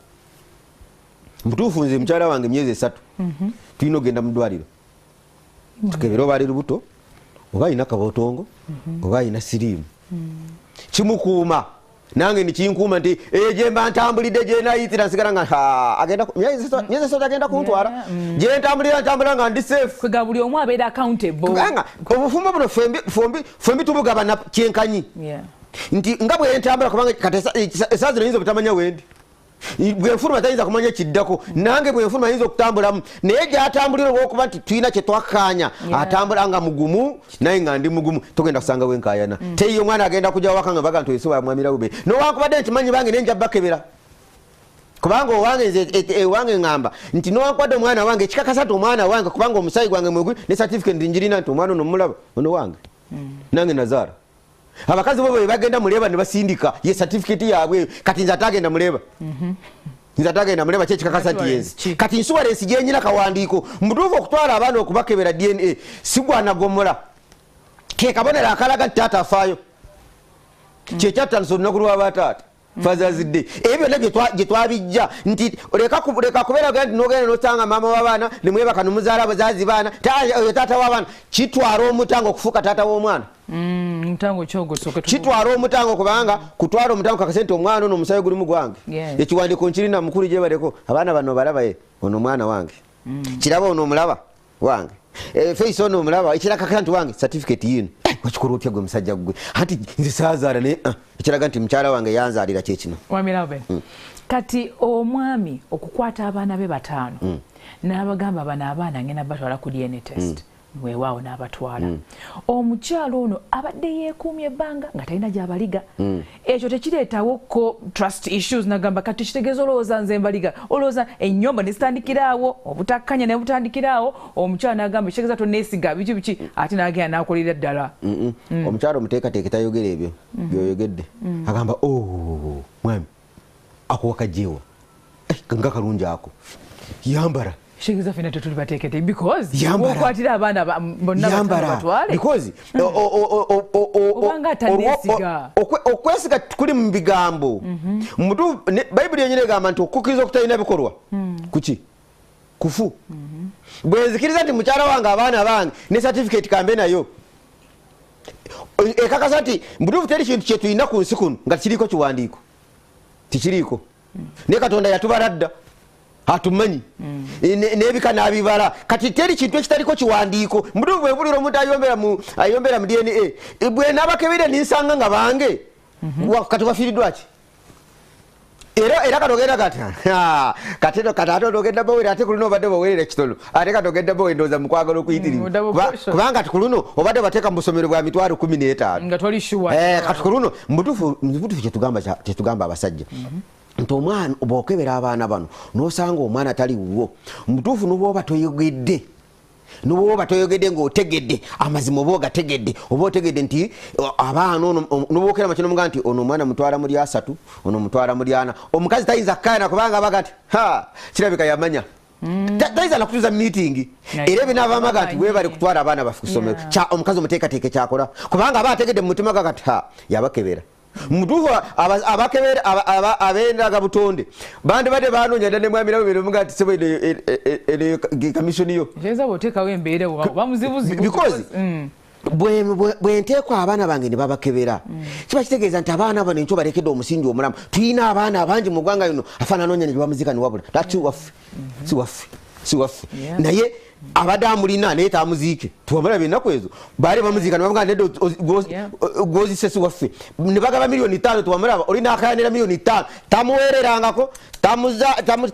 mutuufu nze mukyala wange myezi 3 tulina ogenda mu ddwaliro tukebere oba ali lubuto oba alina kabotongo oba alina siriimu kimukuuma nange nikinkuuma nti gyemba ntambulidde gyenayitira nsigala nga agenda myezi 3 agenda kuntwala gyentambulira nga ndi safe kwega buli omu abeera accountable kubanga obufumbo buno fembi tubugabana kyenkanyi nti nga bwentambula kubanga kati esaazi nayinza obutamanya wendi bwenfuluma tayinza kumanya kiddako nange bwenfuluma ayinza okutambulamu naye gyatambulira olwokuba nti tulina kyetwakkaanya atambula nga mugumu naye nga ndi mugumu togenda kusanga wenkayana teyi omwana agenda kujja waka nga baga nti oyese wamwamirawo be nowakubadde nkimanyi bange nenja bakebera kubanga owange ngamba nti nowakubadde omwana wange ekikakasa nti omwana wange kubanga omusayi gwange mweguli ne certificate ndinjirina nti omwana ono mulaba ono wange nange nazaara abakazi bo bwe bagenda muleba ne basindika ye certificate yaabwe kati nze atagenda muleba nze atagenda muleba kyekikakasa ti yensi kati insurance gyenyina kawandiiko mutuufu okutwala abaana okubakebera DNA sigwanagomola ke kabonera akalaga nti taata afaayo kyekyatandisa olunaku lw'abataata Father's Day ebyo nabyo gye twabijja nti leka kubeera nti nogenda n'osanga maama w'abaana ne mwebaka n'omuzaala bazazi baana taata w'abaana kitwala omutango okufuuka taata w'omwana kitwala omutango kubanga kutwala omutango kakasente omwana ono omusayo gulimu gwange ekiwandiiko nkirina mukulu gye baleko abaana bano balabaye ono omwana wange kiraba ono omulaba wange face ono omulaba ekirakaka nti wange certificate yino wakikola otya gwe musajja gwe anti nze saazaala naye ekiraga nti mukyala wange yanzaalira kyekino wamirabe kati omwami okukwata abaana be 5 n'abagamba bano abaana ngenda batwala ku DNA test weewaawo n'abatwala omukyalo ono abadde yeekuumye ebbanga nga talina gy'abaliga ekyo tekireetawo ko trust issues nagamba kati kitegeeza olowooza nze mbaliga olowooza ennyomba ne zitandikiraawo obutakkanya ne butandikiraawo omukyalo n'agamba ekitegeeza tonneesiga biki ate n'agenda n'akolera ddala omukyalo omuteekateeke tayogera ebyo byoyogedde agamba mwami ako wakajjeewa nga kalungi ako yambara Shegiza fina tutuli batekete because okwatira abaana bonna batwale because obanga tanesiga okwesiga kuli mu bigambo mutu Bible yenyine gamba nti okukiriza okutalina bikolwa kuki kufu bwenzikiriza nti mukyala wange abaana bange ne certificate kambe nayo ekakasa nti mutuufu teri kintu kyetulina ku nsi kuno nga kiriko kiwandiiko tikiriiko ne Katonda yatubaladda atumanyi nebika nabibala kati teri kintu ekitaliko kiwandiiko mutuufu bwe bulira omuntu ayombera mu DNA bwe nabakebere ninsanga nga bange kati wafiiriddwa ki era katogenda katero katato togenda bawere ate kuluno obadde bawerera ekitolo ate katogenda bawe ndoza mukwagala okuyitiriza kubanga kuluno obadde bateeka mu busomero bwa mitwalo 15 nga toli sure kati kuluno mutufu kyetugamba abasajja nti omwana obokebera abaana bano nosanga omwana tali wuwo mutufu nobwoba toyogedde ng'otegedde amazima oba ogategedde oba otegedde nti abaana ono nobwokera makino muga nti ono omwana mutwala muri 3 ono mutwala muri 4 omukazi tayinza kukayana kubanga abaga nti kirabika yamanya tayinza nakutuza meeting era ebinaavamaga nti webali kutwala abaana bafe kusomero omukazi omuteekateeke kyakola kubanga aba ategedde mu mutima gagati yabakebera mutufu abakebera abendaga butonde bandi bade banoonya dda ne mwami nawe bino muga nti sebo kamishoni yo because bwe nteekwa abaana bange ne babakebera kiba kitegeeza nti abaana bano enkyo balekedde omusingi omulamu tulina abaana abangi mu ggwanga lino afaana noonya ne gyebamuzika niwabula taki siwaffe naye abadde amulina naye tamuziike tuwamulaba ennaku ezo baali bamuziika nebamuga nedde gwozise siwaffe ne bagaba $5,000,000 tuwamulaba olina akayanira $5,000,000 tamuweererangako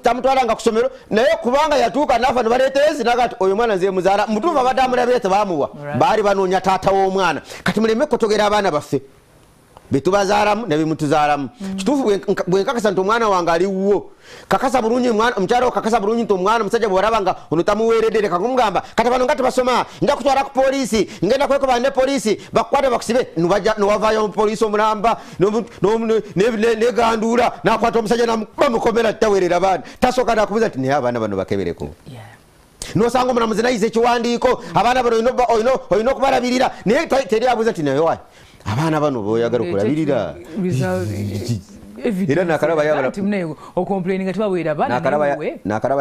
tamutwalanga ku ssomero naye kubanga yatuuka nafa ne baleeta ezinaga ti oyo mwana nze muzaala mutuufu abadde amulabire tebamuwa baali banoonya taata w'omwana kati muleme kotogera abaana baffe betubazaalamu ne bemutuzaalamu kituufu bwenkakasa nti omwana wange aliwo kakasa bulungi omukyala okakasa bulungi nti omwana omusajja bw'olaba nga ono tamuweeredde leka kumugamba kati bano nga tebasoma nja kutwala ku poliisi ngenda kwekobana ne poliisi bakukwate bakusibe newavaayo omupoliisi omulamba neganduula nakwata omusajja bamukomera taweerera baana tasooka nakubuza nti naye abaana bano bakebereko nosanga omulamuzi nayiza ekiwandiiko abaana bano olina okubalabirira naye teri abuuza nti naye wayi abaana bano boyagala okulabirira era nakalaba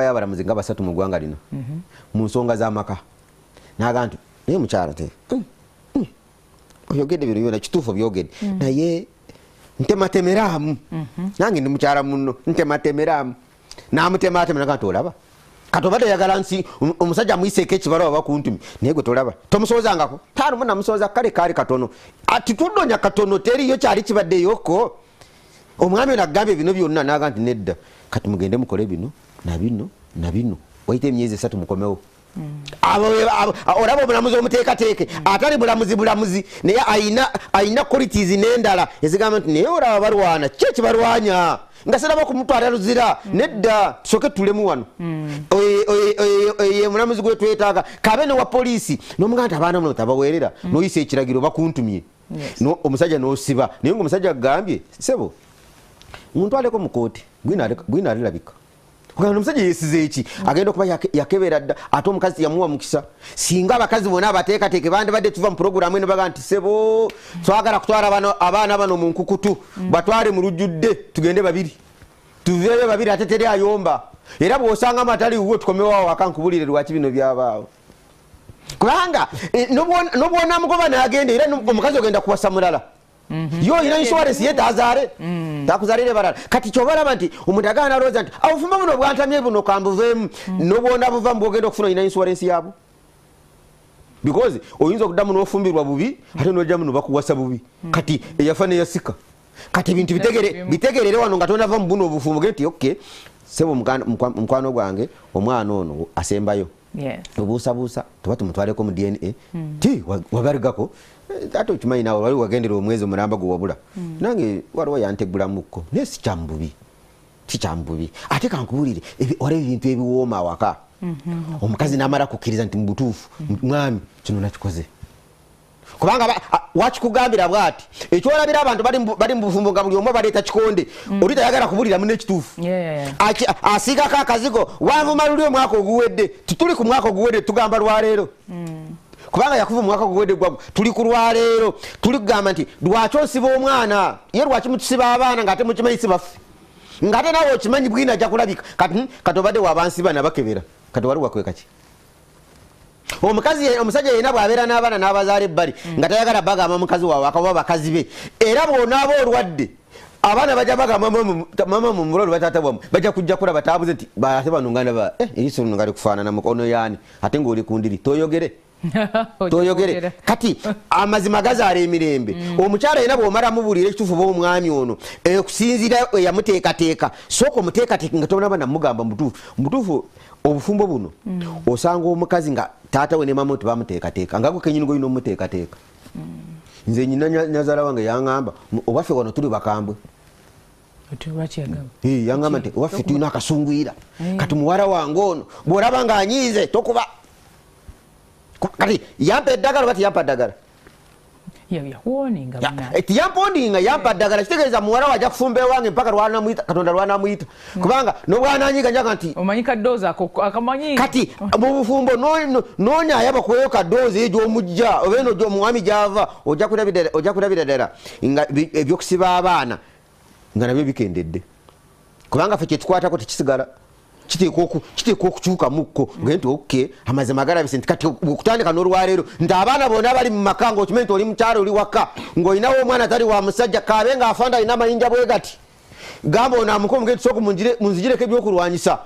yabalamuzi nga 3 mu ggwanga lino mu nsonga z'amaka naga nti naye mukyala te oyogedde bino byona kituufu byogedde naye ntematemeraamu nange ndi mukyala muno ntematemeraamu namutematema naga nti olaba kati obadde yagala nsi omusajja amuyiseeko ekibalwa oba kuntumi naye gwe tolaba tomusoozangako talumu namusooza kale kaali katono ati tuddonya katono teriyo kyali kibaddeyoko omwami ono agambye bino byonna naga nti nedda kati mugende mukole bino nabino wayita emyezi 3 mukomewo olaba omulamuzi omuteekateeke atali bulamuzi naye ayina qualities n'endala ezigamba nti naye olaba balwana ki ekibalwanya nga seraba kumutwala luzira nedda tusooke tulemu wano ye mulamuzi gwe twetaaga kabe ne wa poliisi n'omuga nti abaana muno tabaweerera n'oyisa ekiragiro bakuntumye omusajja n'osiba naye ng'omusajja agambye sebo muntwaleko mu kooti gwina alirabika omusajja yesize eki agenda okuba yakebera dda ate omukazi yamuwa mukisa singa abakazi bonna abateekateeke bandibadde tuva mu puroguramu eno baga nti sebo twagala kutwala abaana bano mu nkukutu batwale mu lujjudde tugende babiri tuveeyo babiri ate teri ayomba era bw'osanga matali wuwe tukomewoawo akankubulire lwaki bino byabaawo kubanga nobwona mugoba n'agenda era omukazi ogenda kuwasa mulala yo olina insurance ye tazaale takuzaalire balala kati kyobalaba nti omuntu agaana alowooza nti obufumbo buno bwantamye buno kambuveemu nobwona buvamu bwogenda okufuna olina insurance yaabwo because oyinza okuddamu n'ofumbirwa bubi ate n'ojjamu nobakuwasa bubi kati eyafa neyasika kati ebintu bitegerere wano nga tonava mu buno obufumbo ge nti okay sebo mukwano gwange omwana ono asembayo obuusabuusa tuba tumutwaleko mu DNA ti wabarigako ate okimanyi nawe wali wagendera omwezi omulamba gwe wabula nange waliwo yantegulamukko naye sikyambubi ate kankubulire waliwo ebintu ebiwooma awaka omukazi n'amala kukkiriza nti mubutuufu mwami kino nakikoze kubanga wakikugambira bwati ekyolabira abantu bali mu bufumbo nga buli omu baleeta kikonde oli tayagala kubulira muno ekituufu asiigako akazigo wanvuma luli omwaka oguwedde tituli ku mwaka oguwedde tugamba lwaleero kubanga yakuva omwaka oguwedde gwagwo tuli ku lwaleero tuli kugamba nti lwaki osiba omwana ye lwaki mutusiba abaana ng'ate mukimanyi si baffe ng'ate nawe okimanyi bwina ajja kulabika kati obadde wabansiba nabakebera kati wali wakwekaki omusajja yenna bw'abeera n'abaana n'abazaala ebbali nga tayagala bagamba mukazi waabwe akaba bakazi be era bw'onaaba olwadde abaana bajja bagamba mama mu mulolo batata bwamwe bajja kujja kulaba tabuze nti ate bano ngana eriiso lino nga likufaanana mukono yaani ate ng'oli ku ndiri toyogere toyogere kati amazima gazaala emirembe omukyala yena bw'omala mubuulira ekituufu b'omwami ono okusinziira eyamuteekateeka sooka omuteekateeka nga tobona banamugamba mutuufu obufumbo buno osanga omukazi nga taata we ne mama tebamuteekateeka nga gwe kenyini golina omumuteekateeka nze nyina nyazaala wange yaŋŋamba obaffe wano tuli bakambwe yaŋŋamba nti obaffe tulina akasungwira kati muwala wange ono bw'olaba ng'anyiize tokuba kati yampa eddagala oba tiyampa ddagala tiyampondinga yampa ddagala kitegeeza muwala wajja kufumba ewange mpaka katonda lwanamuyita kubanga nobwananyiga njaga nti omanyi kadoozi akamanyi kati mu bufumbo nonyayaba kweyo kadoozi eyo gy'omujja oba eno omwami gy'ava ojja kulabira ddala nga ebyokusiba abaana nga nabyo bikendedde kubanga ffe kyetukwatako tekisigala kiteekwa okukyuka mukko nti oke amazima galabise nti kati okutandika n'olwaleero nti abaana bonna bali mu maka ng'okimanyi nti oli mukyalo oli waka ng'olinawo omwana tali wa musajja kaabe ng'afanda alina amayinja bwe gati gamba ono amuko mugeti sooka munzigireko ebyokulwanyisa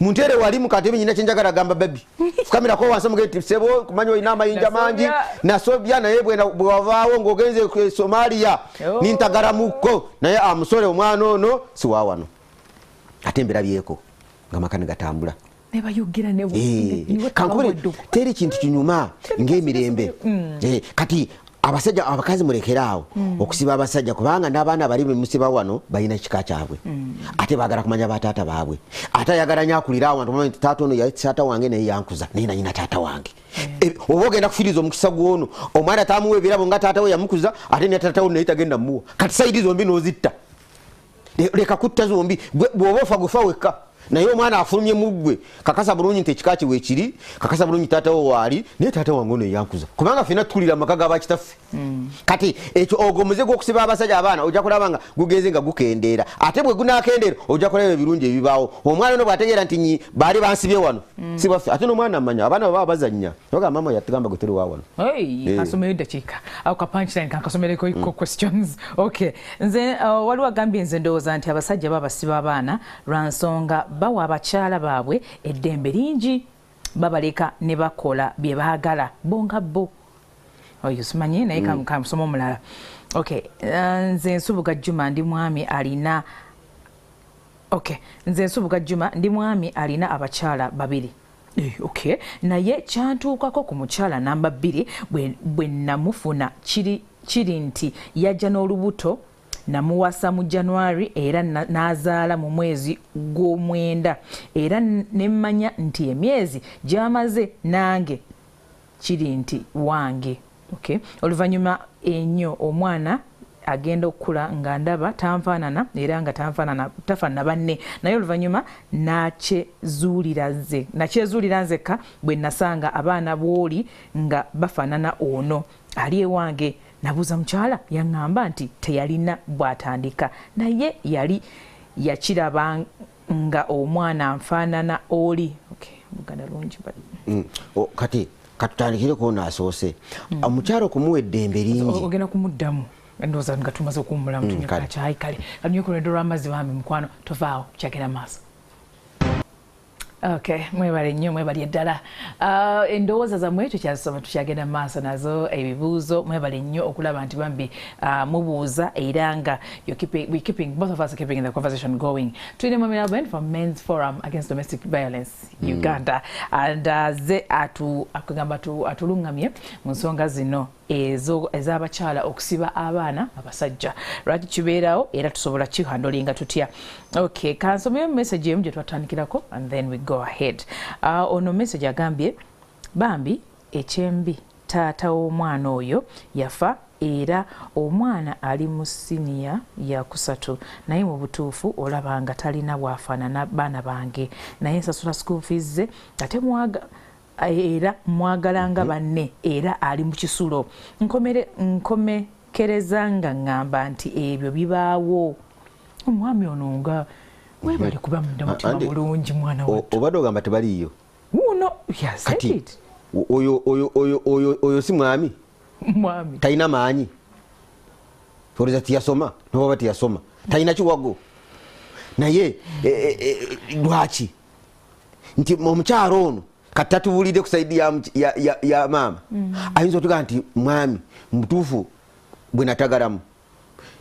muntere wali mukatebe nyina kyenjagala gamba babi fukamirako wansi mugeti sebo kumanyi olina amayinja mangi nasobya naye bwewavaawo ng'ogenze e Somalia nintagala mukko naye amusole omwana ono siwaawano ate mbirabyeko nga maka negatambula kankubule teri kintu kinyuma ng'emirembe kati abasajja abakazi mulekeraawo okusiba abasajja kubanga n'abaana bali musiba wano balina ekika kyabwe ate baagala kumanya bataata baabwe ate ayagala nyo akulira awo nti taata ono yali taata wange naye yankuza naye nanyina taata wange oba ogenda kufiriza omukisa gw'ono omwana taamuwa ebirabo nga taata we yamukuza ate ne taata we naye tagenda muwa kati sayidi zombi n'ozitta leka kutta zombi bw'oba ofa gufa wekka naye omwana afulumye muggwe kakasa bulungi nti ekika kye weekiri kakasa bulungi taata wo waali naye taata wange ono eyankuza kubanga ffena tukulira amaka g'abakitaffe kati ekyo ogwo muze gw'okusiba abasajja abaana ojja kulaba nga gugenze nga gukendeera ate bwe gunaakendeera ojja kulaba ebirungi ebibaawo omwana ono bw'ategeera nti baali bansibye wano si baffe ate n'omwana amanya abaana baba bazannya oga mama yatugamba gwe tuli wa wano kasomeyo eddakiika ako ka punchline kankasomereko questions okay nze waliwo agambye nze ndowooza nti abasajja babasiba abaana lwa nsonga bawa abakyala baabwe eddembe lingi babaleka ne bakola bye baagala bonga bo oyo simanyi naye kamusoma omulala okay nze Nsubuga Juma ndi mwami alina abakyala babiri okay naye kyantuukako ku mukyala namba 2 bwe namufuna kiri nti yajja n'olubuto namuwasa mu January era n'azaala mu mwezi gw'Omwenda era nemmanya nti emyezi gy'amaze nange kiri nti wange okay oluvannyuma ennyo omwana agenda okukula nga ndaba tanfaanana era nga tafaanana banne naye oluvannyuma nakyezuulira nzekka bwe nasanga abaana bw'oli nga bafaanana ono ali ewange nabuuza mukyala yaŋŋamba nti teyalina bw'atandika naye yali yakiraba nga omwana nfaanana oli buganda lungi kati katutandikireko naasoose omukyala okumuwa eddembe lingi ogenda kumuddamu ndowooza nga tumaze okuwummulamu tunyakakyayi kale kalunye ku lwendo lw'amazzi bambi mukwano tovaawo kyagenda maaso. Okay, mwebale nnyo mwebale ddala endowooza zammwe tukyasoma tukyagenda maaso nazo ebibuuzo mwebale nnyo okulaba nti bambi mubuuza era nga we keeping both of us are keeping the conversation going. Twine Mwami Alben from Men's Forum Against Domestic Violence Uganda and ze akugamba atulungamye mu nsonga zino ez'abakyala okusiba abaana abasajja lwaki kibeerawo era tusobola kihandolinga tutya. Okay, kansomeyo message emu gye twatandikirako and then we go ahead. Ono message agambye bambi ekyembi taata w'omwana oyo yafa era omwana ali mu siniya ya 3 naye mu butuufu olaba nga talina bwafaanana baana bange naye nsasula school fees ze ate era mwagalanga banne era ali mu kisulo nkomekereza nga ngamba nti ebyo bibaawo omwami ono nga webali kuba munda mutima bulungi mwana wattu obadde ogamba tebaliiyo uno kati oyo si mwami talina maanyi oleza tiyasoma nobaba tiyasoma talina kiwago naye lwaki nti omukyalo ono katatubulide kusaidi ya mama ayinza otuga nti mwami mutuufu bwe natagalamu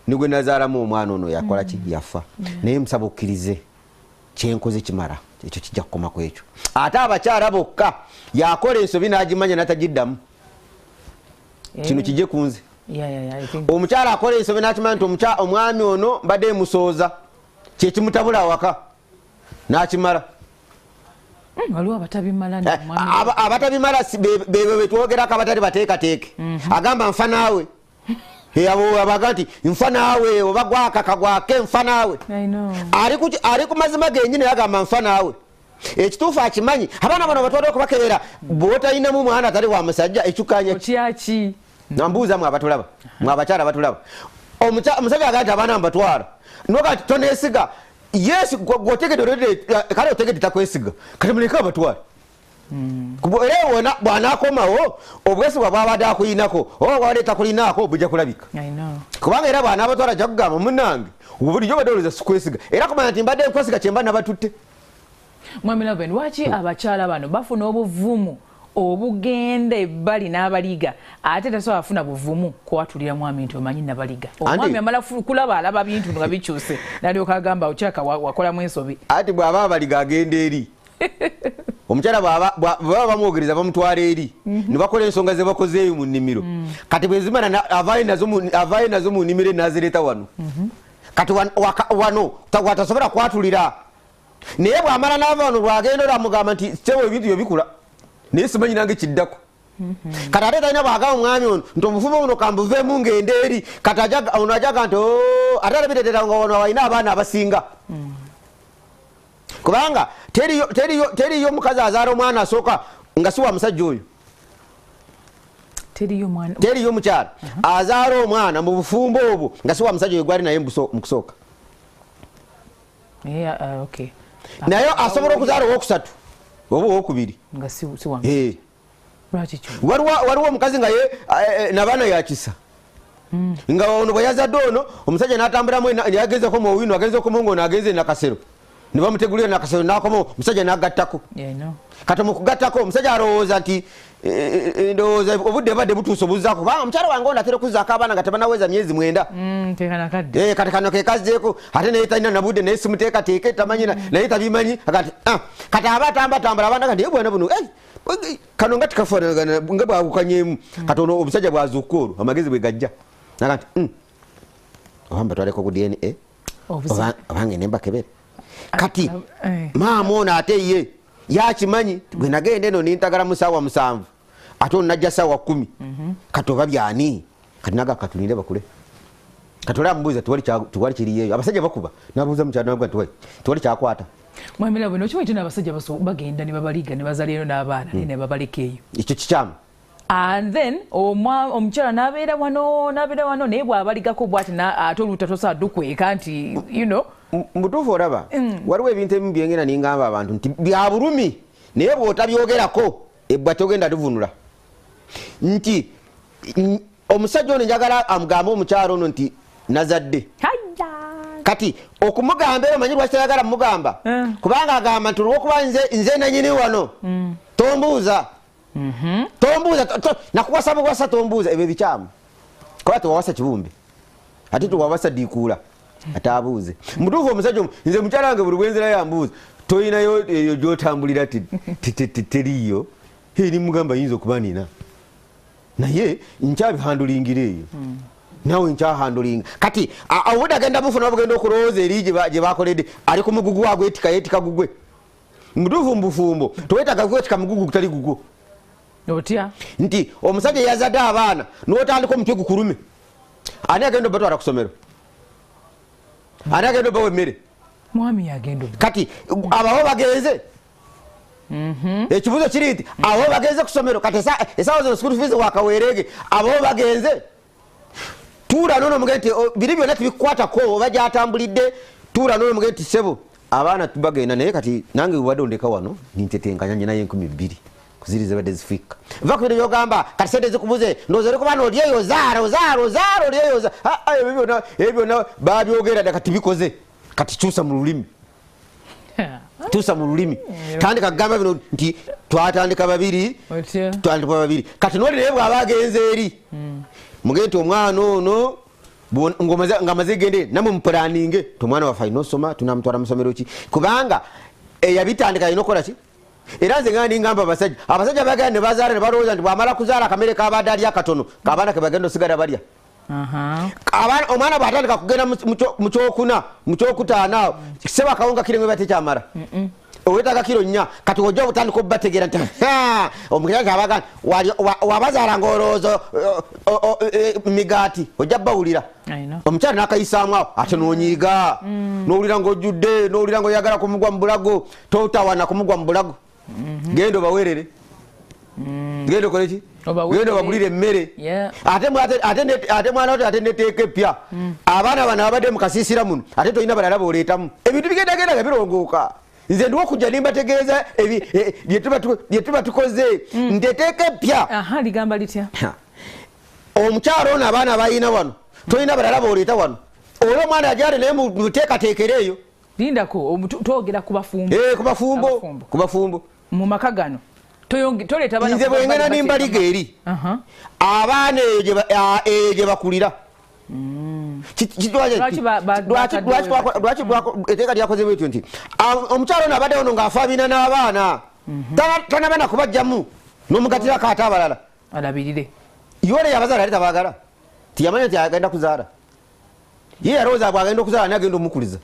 nigwe nazaalamu omwana ono yakola ki yafa naye musaba okkirize kyenkoze kimala ekyo kijja kukoma ku ekyo ate abakyala bokka yakola ensobi n'agimanya natagiddamu kino kijje kunze omukyala akola ensobi n'akimanya nti omwami ono mbadde musooza kyekimutabula awaka n'akimala waliwo abatabimala abatabimala bebe betwogerako abatali bateekateeke agamba nfa naawe abaga nti nfa naawe oba gwakaka gwake nfa naawe ali ku mazima genyini yagamba nfa naawe ekituufu akimanyi abaana bano batwala okubakebera bwotalinamu mwana atali wa musajja ekyukanye kyaki nambuuza mwe abatulaba mwe abakyala batulaba omusajja agaa nti abaana mbatwala noga tonesiga yesu gwotegedde kale otegedde takwesiga kati muleke abatwala era bw'anaakomawo obwesigwa bwabadde akuyinako oba bwabadde takulinaako bujja kulabika kubanga era bw'anaabatwala ajja kugamba munnange bulijjo badde olowooza sikwesiga era kumanya nti mbadde nkwesiga kyemba nabatutte. Mwami Loven, lwaki abakyala bano bafuna obuvumu obugenda ebbali n'abaliga ate tasobola afuna buvumu kuwatulira mwami nti omanyi nabaliga omwami amala kulaba alaba bintu nga bikyuse nalyoka agamba okyaka wakolamu ensobi ati bw'aba abaliga agenda eri omukyala bw'aba bamwogereza bamutwala eri ne bakola ensonga ze bakozeeyo mu nnimiro kati bwe zimala avaayo nazo mu nnimiro nazireeta wano kati wano watasobola kwatulira naye bw'amala n'ava wano bw'agenda olamugamba nti kyewo ebintu byo bikula naye simanyi nange kiddako kati ate talina bwagamba omwami ono nti obufumo buno kambuveemu ngende eri kati ono ajaga nti ate alabireetera nga wano walina abaana abasinga kubanga teriyo omukazi azaala omwana asooka nga si wa musajja oyo teriyo omukyala azaala omwana mu bufumbo obwo nga si wa musajja oyo gwali naye mu kusooka naye asobola okuzaala owokusatu oba owokubiri waliwo omukazi nga nabaana yakisa nga ono bwe yazadde ono omusajja n'atambulamu yagezeko mu owino agezeko mu ngono agenze nakasero ne bamutegulira nakasero n'akomawo omusajja n'agattako kati mu kugattako omusajja alowooza nti ndowooza obudde badde butuuse obuzzaako kubanga omukyala wange ono atera okuzzaako abaana nga tebanaweza myezi 9 kati kano kekazzeeko ate naye talina nabudde naye simuteekateeke tamanyi naye tabimanyi kati aba atambatambula abaana kati naye bwana buno kano nga tikafaanagana nga bwawukanyemu kati ono omusajja bwazuuka olwo amagezi bwe gajja naga nti obamba twaleko ku DNA obange nembakebere kati maama ono ate ye yakimanyi bwe nagenda eno nintagala mu ssaawa 7 ate ono najja ssaawa 10 kati oba byani kati naga katulinde bakule kati olaba mubuuza tiwali kiriyeeyo abasajja bakuba nabuuza mukyala naga tiwali kyakwata. Mwami Loven, okimanyi nti abasajja bagenda ne babaliga ne bazala eno n'abaana ne babaleka eyo ekyo kikyamu and then omukyala n'abeera wano naye bw'abaligako bwati ate oluuta tosobola dukweka nti mutuufu olaba waliwo ebintu ebimu byengenda ningamba abantu nti bya bulumi naye bw'otabyogerako ebbwa togenda livunula nti omusajja ono njagala amugamba omukyala ono nti nazadde kati okumugamba era omanyi lwaki tayagala mugamba kubanga agamba nti olwokuba nze nanyini wano tombuuza nakuwasa buwasa tombuuza ebyo bikyamu kuba tewawasa kibumbe ate tewawasa diikuula ate abuuze mutuufu omusajja nze mukyala wange buli bwenzira yambuuza toyinayo eyo gyotambulira teriyo eri mugamba yinza okuba nina naye nkyabihandulingira eyo nawe nkyahandulinga kati obudde agenda bufuna bugenda okulowooza eri gye bakoledde ali ku mugugu waagwe yetika gugwe mutuufu mubufumbo towetaga kwetika mugugu gutali gugwo otya nti omusajja yazadde abaana n'otandika omutwe gukulume ani agenda obatwala ku ssomero ani agenda obawa emmere mwami yagenda kati abawo bagenze ekibuzo kiri nti abawo bagenze ku ssomero kati esaawa zino school fees wakaweerege abawo bagenze tuula nono mugende nti biri byonna tibikukwatako oba gyatambulidde tuula nono mugende nti sebo abaana tubagenda naye kati nange webadde ondeka wano nintetenkanya nyinayo 2,000 kuziriza badde zifika va ku bino byogamba kati sente zikubuze ndowooza oli kuba n'olyeyo zaara olyeyo ebyo byonna babyogera dda kati bikoze kati kyusa mu lulimi tandika kugamba bino nti twatandika babiri kati noli naye bw'aba agenze eri mugende nti omwana ono ng'amaze gende namwe mupulaninge tomwana waffe alina osoma tunamutwala musomero ki kubanga eyabitandika alina okukola ki era nze nga ningamba abasajja bagenda ne bazaala ne balowooza nti bw'amala kuzaala akamere kabadde ali akatono kabaana ke bagenda osigala balya omwana bw'atandika kugenda mu kyokuna mu kyokutaano awo seba akawunga kiremwe batekyamala owetaga kiro 4 kati ojja obutandika obubategeera nti omukyala kyabagana wabazaala ng'olowooza migaati ojja bawulira omukyala n'akayisaamu awo ate n'onyiiga n'owulira ng'ojjudde n'owulira ng'oyagala kumugwa mu bulago totawana kumugwa mu bulago genda obaweerere genda okoleki genda obagulire emmere ate mwana wote ate neteeka epya abaana bano abadde mu kasiisira muno ate tolina balala booleetamu ebintu bigendagenda nga birongooka nze ndiwo okujja nimbategeeza bye tuba tukoze nteteeka epya ligamba litya omukyalo ono abaana balina wano tolina balala booleeta wano olwo omwana ajale naye muteekateekera eyo lindako twogera ku bafumbo mu maka gano toleeta bana nze bwengena nimbaliga eri abaana eyo gye bakulira lwaki eteeka lyakoze bwetyo nti omukyalo ono abadde ono ng'afa abiina n'abaana tanabana kubajjamu n'omugatirako ate abalala alabirire yole yabazaala ali tabaagala tiyamanya nti agenda kuzaala ye yalowooza bwagenda okuzaala naye agenda omukuliza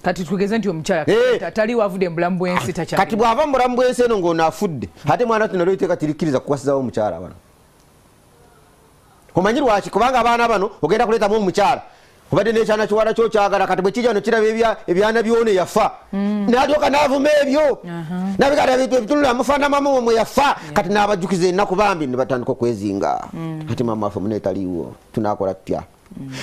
kati tugeze nti omukyala tali wavudde mu bulamu bw'ensi kati bw'ava mu bulamu bw'ensi eno ng'ono afudde ate mwana ati nalyo iteeka tirikkiriza kukwasizawo omukyala bano omanyi lwaki kubanga abaana bano ogenda kuleetamu omukyala obadde n'ekyana kiwala kyokyagala kati bwe kijja no kiraba ebyana byone yafa n'alyoka n'avuma ebyo nabigala ebitunula amufaanamamu omwe yafa kati n'abajjukiza ennaku bambi ne batandika okwezinga ati mama waffe muneetaliiwo tunaakola tutya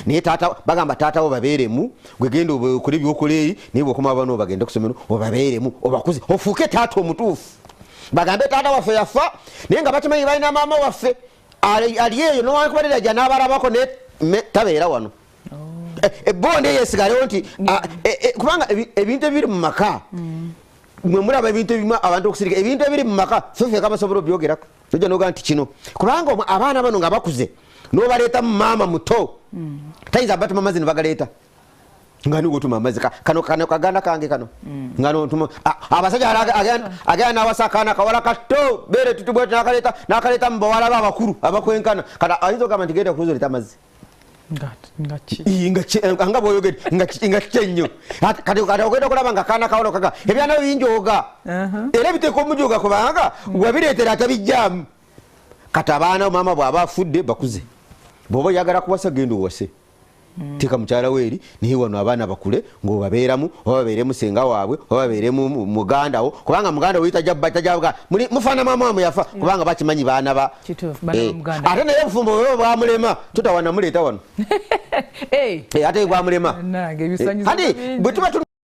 naye bagamba taatawo babeeremu gwegenda okole ebyokoleeri naye bwokoma bano bagende kusomero obabeeremu obakuze ofuuke taata omutuufu bagambe taata waffe yafa naye nga bakimanyi balina maama waffe ali eyo nowakubalira ja n'abalabako tabeera wano ebonde yesigalewo nti kubanga ebintu ebiri mu maka mwe mulaba ebintu ebimu abantu okusirika ebintu ebiri mu maka fefeka basobola obyogerako ojja nogaa nti kino kubanga abaana bano nga bakuze n'obaleeta mu maama muto tayinza batuma amazzi ne bagaleeta nga nigotuma amazzi kano kaganda kange kano abasajja agenda n'awasa akaana kawala kato beere tutubwete n'akaleeta mu bawala be abakulu abakwenkana kati ayinza okugamba nti genda kuza oleeta amazzi nga bwoyogere nga kikennyo kati ogenda okulaba nga akaana kawala kaga ebyana binjooga era biteeka omujooga kubanga wabireetera atabijjaamu kati abaana maama bw'aba afudde bakuze bw'oba oyagala kuwasa genda owase teeka mukyala weeri naye wano abaana bakule ng'obabeeramu oba babeeremu senga waabwe oba babeeremu muganda wo kubanga muganda wo tajabuga mufaana maama wamwe yafa kubanga bakimanyi baana ba ate naye obufumbo bwe bwamulema totawana muleeta wano ate bwamulema ati bwe tuba